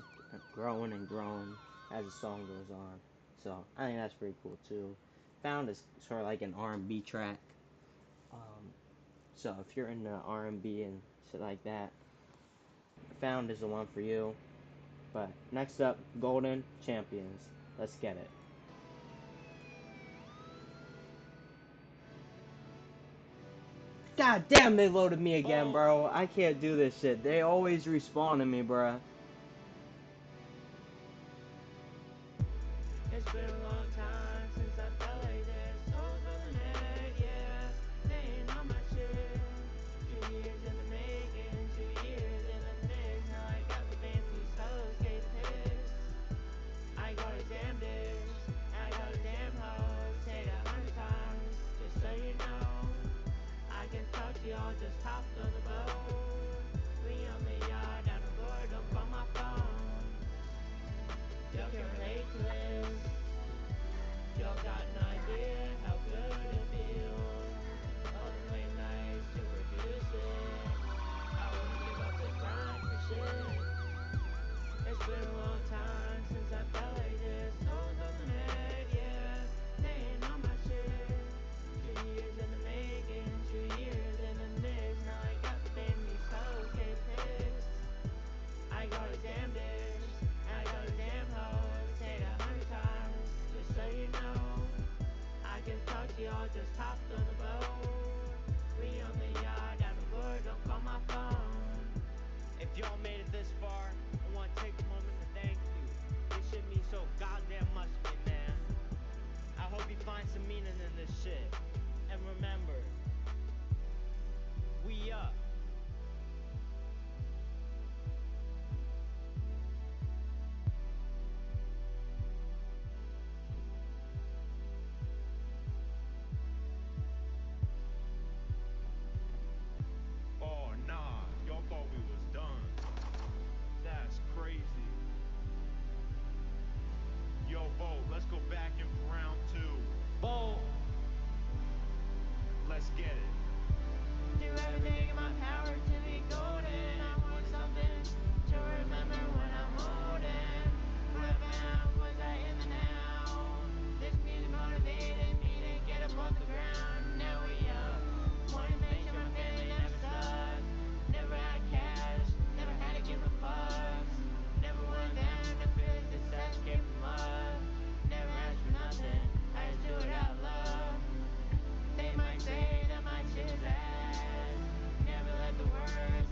growing and growing as the song goes on. So I think that's pretty cool too. Found is sort of like an R&B track. Um, so if you're into R&B and shit like that, Found is the one for you. But next up, Golden Champions. Let's get it. God damn, they loaded me again, bro. I can't do this shit. They always respawn to me, bro.
It's been a long time since I felt like this. Souls on the net, yeah. Laying on my shit. 2 years in the making, 2 years in the mix. Now I got the fame, these hoes get pissed. I got a damn dish, I got a damn hoe. Say it 100 times, just so you know. I can talk to y'all, just hopped on the boat. We on the yard, down the board, don't call my phone. Y'all can relate to this. Y'all got an idea how good it feels. All the late nights to produce it. I wouldn't give up the grind for shit. It's been a long time since I felt like this. Souls on the net, yeah. Laying on my shit. 2 years in the making, 2 years in the mix. Now I got the fame, these hoes get pissed. I got a damn dish, I got a damn hoe. Say it 100 times, just so you know. I can talk to y'all, just hopped on the boat. We on the yard, down the board, don't call my phone. If y'all made it this far, I wanna take a moment to thank you. This shit means so goddamn much to me, man. I hope you find some meaning in this shit. And remember, we up.
Oh nah, y'all thought we was done. That's crazy. Yo, Bo, let's go back in for round 2.
Bold.
Let's get it.
Do everything in my power to be golden. I want something to remember when I'm olden. What I found was I in the now. This music motivated me to get up off the ground. Now we up. Wanna make sure my family never sucks. Never had cash, never had to give a fuck. Never wanted them to feel like success came from love. Never asked for nothing, I just do it out of love. They might say that my shit is ass. Never let the words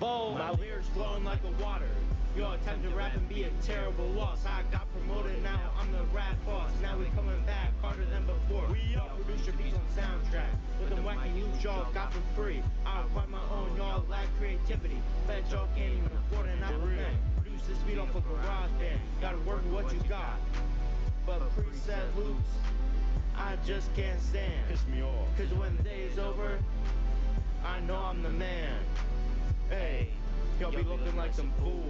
Bold, my lyrics flowing like a water. Your attempt to rap and be a terrible loss. I got promoted, now I'm the rap boss. Now we coming back harder than before. We up, produce your beats on soundtrack. With them wacky loops y'all got for free. I find my own, y'all lack creativity. Bet y'all can't even afford an Apple Mac. Produce this beat off a garage band. Gotta work with what you got. But preset loops, I just can't stand.
Piss me off.
Cause when the day is over, I know I'm the man. Hey, y'all be looking like some fools.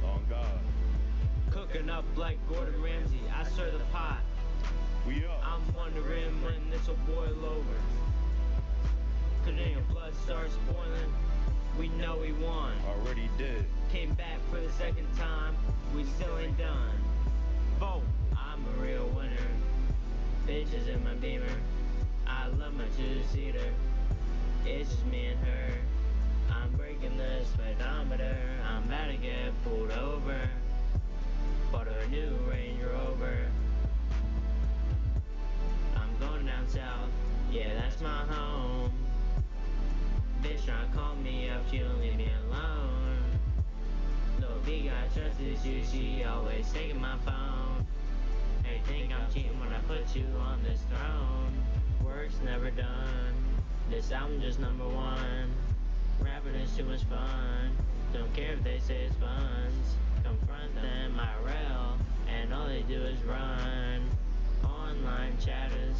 On God.
Cooking up like Gordon Ramsay, I serve the pot.
We up.
I'm wondering when this'll boil over. Cause then your blood starts boiling, we know we won.
Already did.
Came back for the second time, we still ain't done. Vote, I'm a real winner. Bitches in my Beamer, I love my two-seater. It's just me and her. I'm breaking the speedometer. I'm about to get pulled over. Bought a new Range Rover. I'm going down south. Yeah, that's my home. Bitch tryna call me up, she don't leave me alone. Little B got trust issues, she always taking my phone. Hey, think I'm cheating when I put you on this throne. Work's never done. This album just number one. Rapping is too much fun. Don't care if they say it's funds. Confront them IRL, and all they do is run. Online chatters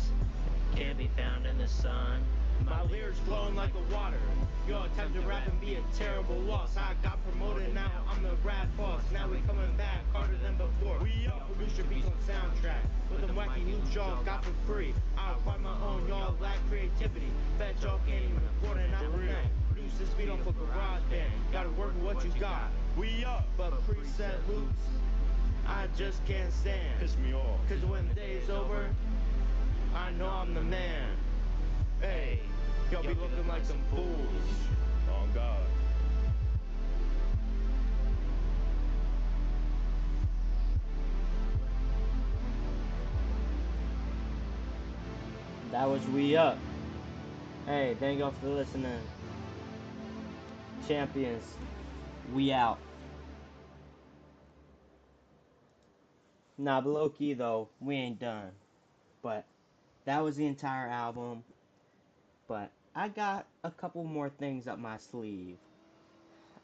can't be found in the sun. My lyrics flowing like a water. Your attempt to rap and be a terrible loss. I got promoted, now I'm the rap boss. Now we coming back harder than before. We up, produce your beats on soundtrack. With them wacky loops y'all got for free. I find my own, y'all lack creativity. Bet y'all can't even afford an Apple Mac. Produce this beat off a garage band. Gotta work with what you got.
We up.
But preset loops, I just can't stand.
Piss me off.
Cause when the day is over, I know I'm the man. Hey, y'all be looking like some fools.
On God.
That was We Up. Hey, thank y'all for listening. Champions, we out. Nah, but low key though, we ain't done. But that was the entire album. But I got a couple more things up my sleeve.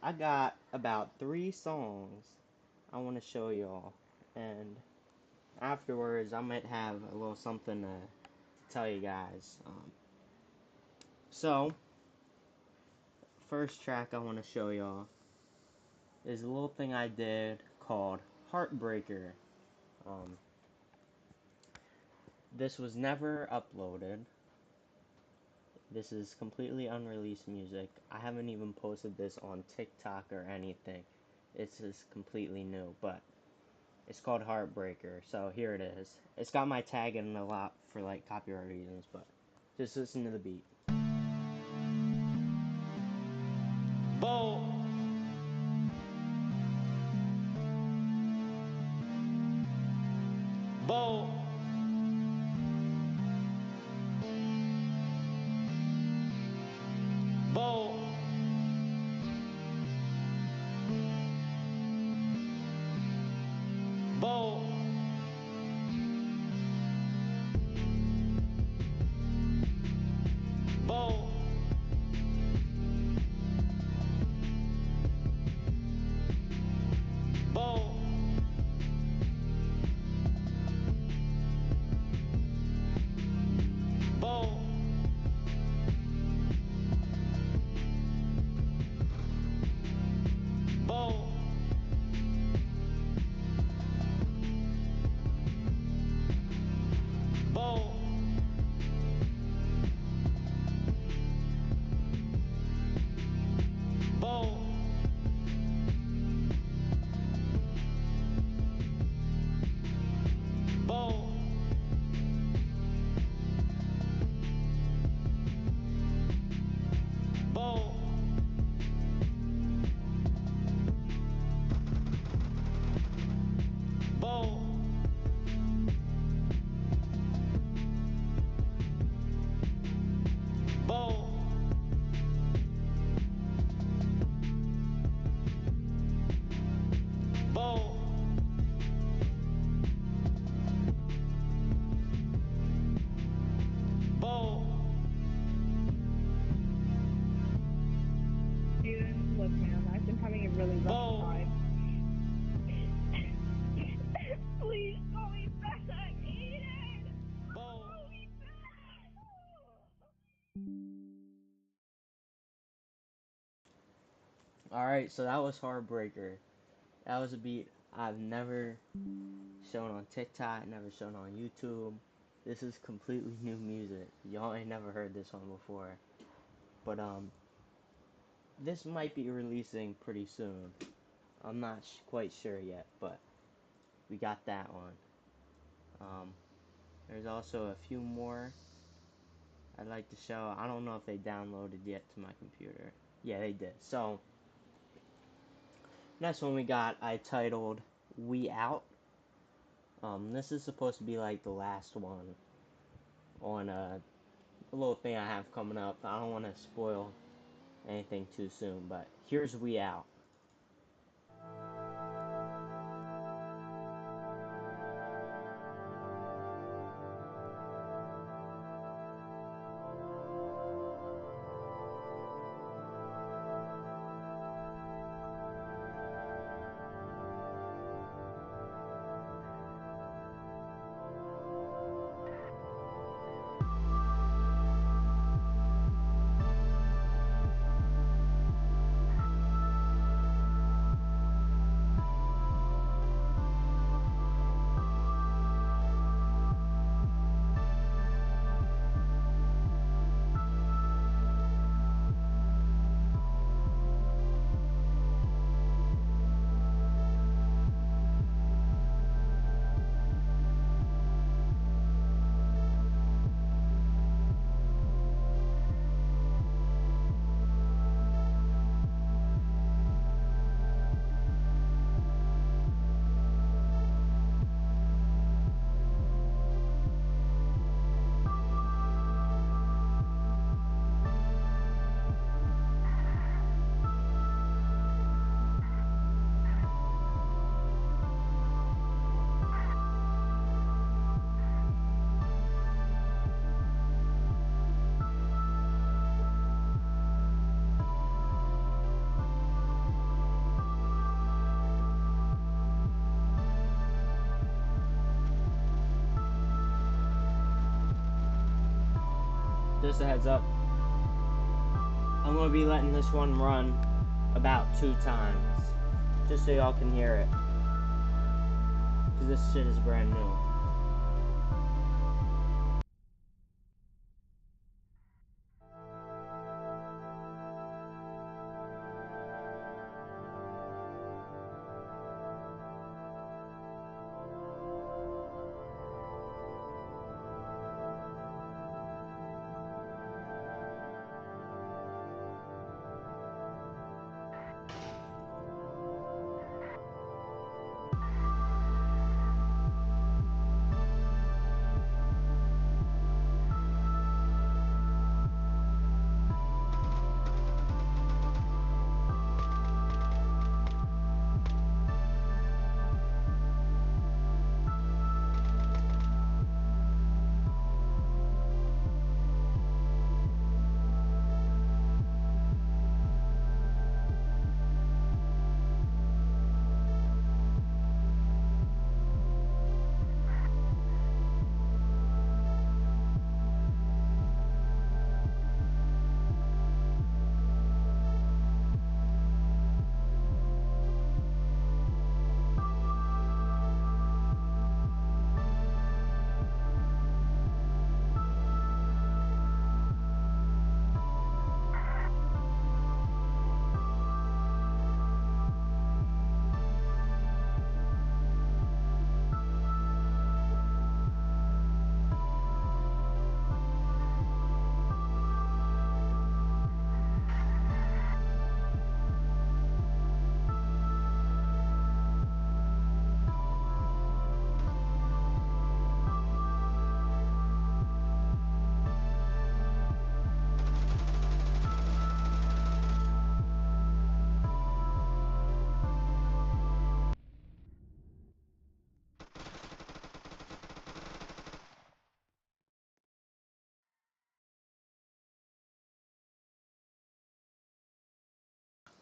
I got about 3 songs I want to show y'all. And afterwards, I might have a little something to tell you guys. So, first track I want to show y'all is a little thing I did called Heartbreaker. This was never uploaded. This is completely unreleased music. I haven't even posted this on TikTok or anything. It's just completely new, but it's called Heartbreaker, so here it is. It's got my tag in a lot for like copyright reasons, but just listen to the beat.
Bold. Bold. Bold. Bold.
Alright, so that was Heartbreaker. That was a beat I've never shown on TikTok, never shown on YouTube. This is completely new music. Y'all ain't never heard this one before. But this might be releasing pretty soon. I'm not quite sure yet, but we got that one. There's also a few more I'd like to show. I don't know if they downloaded yet to my computer. Yeah, they did. So, next one we got, I titled We Out. This is supposed to be like the last one on a little thing I have coming up. I don't want to spoil anything too soon, but here's We Out. Just a heads up, I'm going to be letting this one run about 2 times, just so y'all can hear it, because this shit is brand new.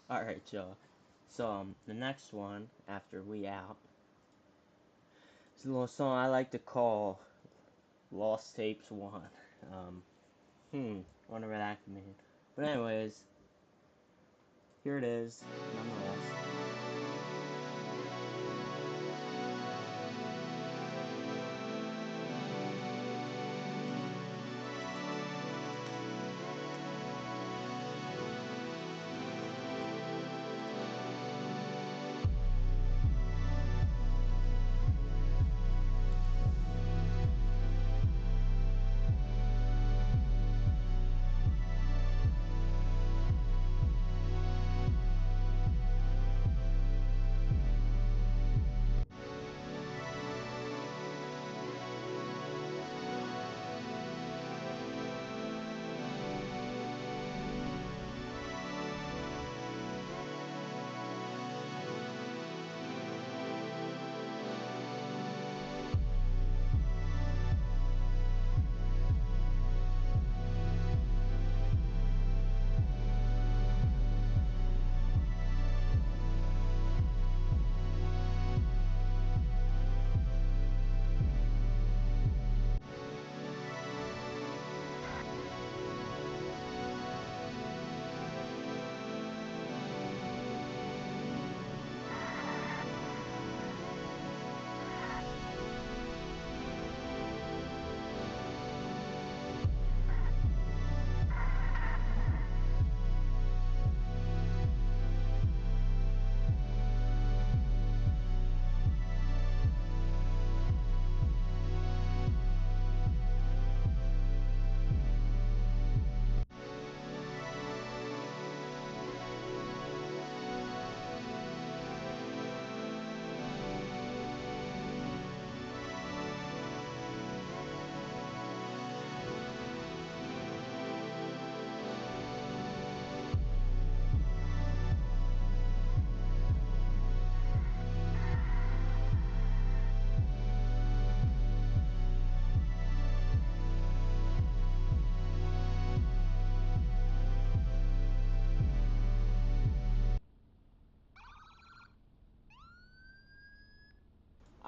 Alright, y'all. So, the next one, after We Out, is a little song I like to call Lost Tapes 1. Wonder what that could mean. But anyways, here it is, nonetheless.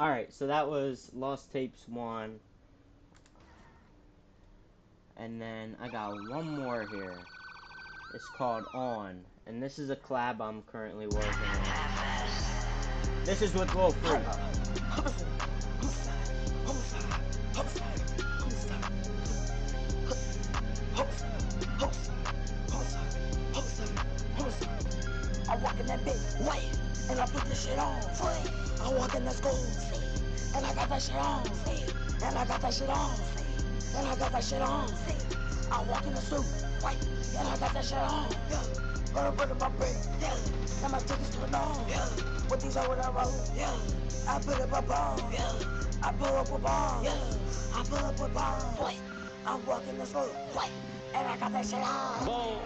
Alright, so that was Lost Tapes 1. And then I got one more here. It's called On. And this is a collab I'm currently working on. This is with Lil Freak.
I walk in that bitch, wait, and I put this shit on, free. I walk in that school, see, and I got that shit on, see, and I got that shit on, see, and I got that shit on, see. I walk in the suit, wait, and I got that shit on, yeah. Gonna put in my break, yeah, and my tickets to the dome, yeah. With these over the road, yeah. I put up a bomb, yeah. I pull up a bomb, yeah. I pull up a bomb, wait. I walk in the suit, wait, and I got that shit on. Boom.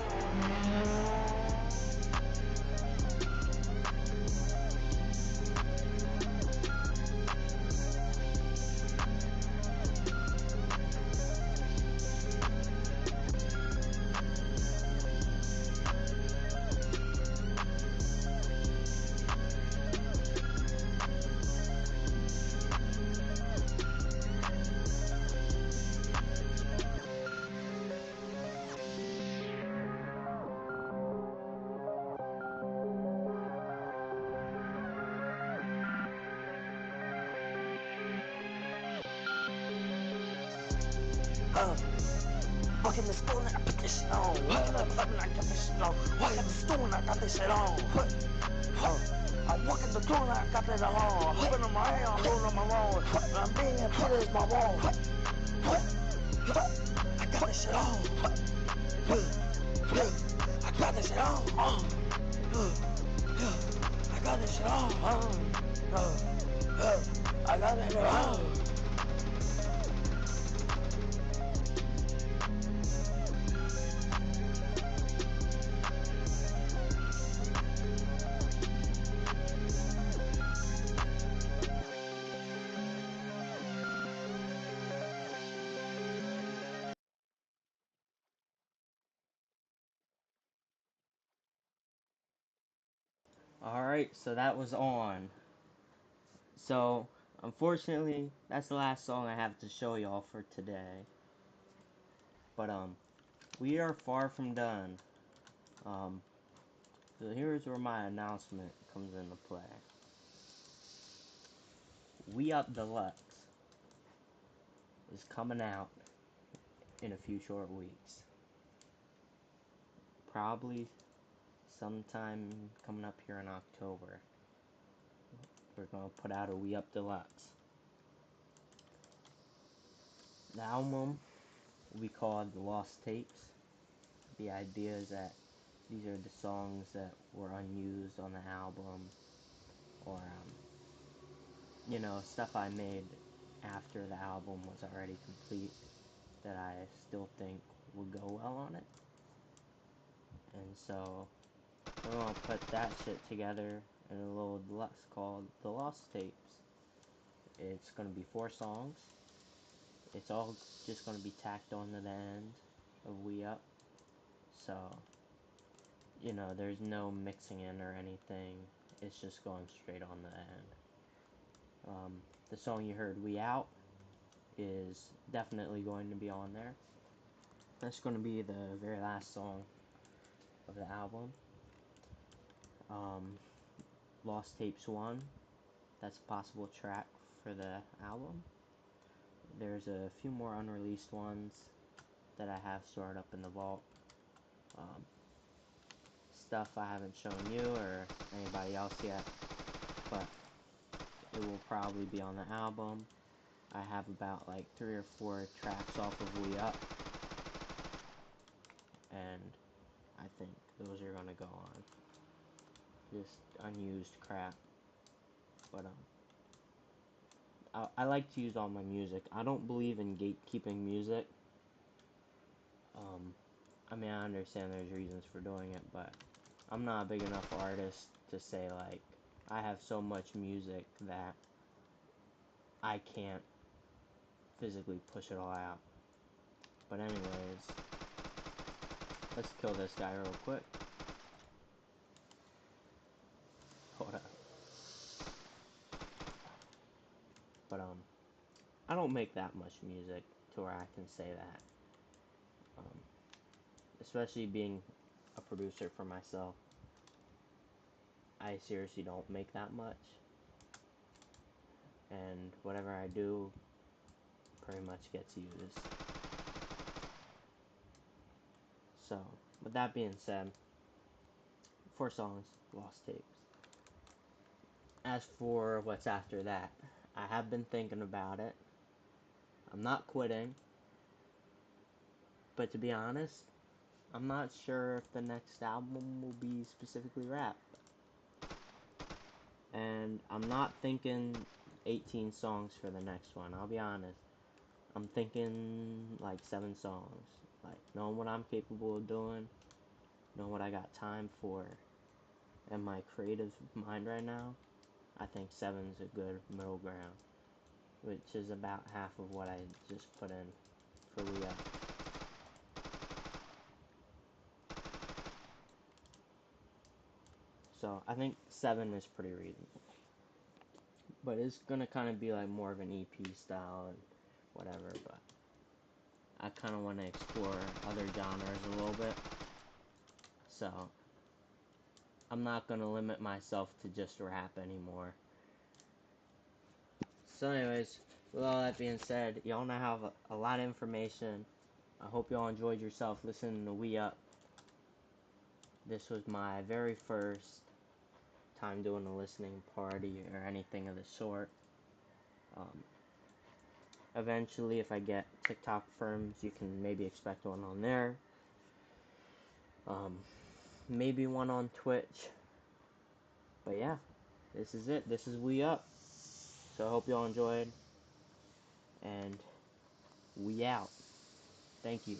Walk in the school and I put this shit on. Walk in the club and I got this shit on. Walk in the store and I got this shit on. I walk in the door and I got that on. Holding on my hair, I'm holding on my wrong. And I'm being as bitter as my wall. I got this shit on. I got this shit on. I got this shit on. I got this shit on.
Alright, so that was On. So, unfortunately, that's the last song I have to show y'all for today. But, we are far from done. So here's where my announcement comes into play. We Up Deluxe is coming out in a few short weeks. Probably sometime coming up here in October. We're going to put out a We Up Deluxe. The album will be called The Lost Tapes. The idea is that these are the songs that were unused on the album, or stuff I made after the album was already complete that I still think would go well on it. And so we're gonna put that shit together in a little deluxe called The Lost Tapes. It's gonna be 4 songs. It's all just gonna be tacked on to the end of We Up. So, there's no mixing in or anything. It's just going straight on the end. The song you heard, We Out, is definitely going to be on there. That's going to be the very last song of the album. Lost Tapes 1, that's a possible track for the album. There's a few more unreleased ones that I have stored up in the vault. Stuff I haven't shown you or anybody else yet, but it will probably be on the album. I have about like 3 or 4 tracks off of We Up, and I think those are gonna go on. Just unused crap, but I like to use all my music. I don't believe in gatekeeping music. I understand there's reasons for doing it, but I'm not a big enough artist to say, like, I have so much music that I can't physically push it all out. But anyways, let's kill this guy real quick. Hold up. But, I don't make that much music to where I can say that. Especially being a producer for myself, I seriously don't make that much. And whatever I do pretty much gets used. So, with that being said, 4 songs, Lost Tapes. As for what's after that, I have been thinking about it. I'm not quitting. But to be honest, I'm not sure if the next album will be specifically rap. And I'm not thinking 18 songs for the next one, I'll be honest. I'm thinking like 7 songs. Like, knowing what I'm capable of doing, knowing what I got time for, and my creative mind right now, I think 7's a good middle ground. Which is about half of what I just put in for We Up. So, I think 7 is pretty reasonable. But it's gonna kind of be like more of an EP style and whatever, but I kind of want to explore other genres a little bit. So, I'm not gonna limit myself to just rap anymore. So anyways, with all that being said, y'all now have a lot of information. I hope y'all enjoyed yourself listening to We Up. This was my very first time doing a listening party or anything of the sort. Eventually, if I get TikTok firms, you can maybe expect one on there. Maybe one on Twitch. But yeah, this is it. This is We Up. So I hope y'all enjoyed. And we out. Thank you.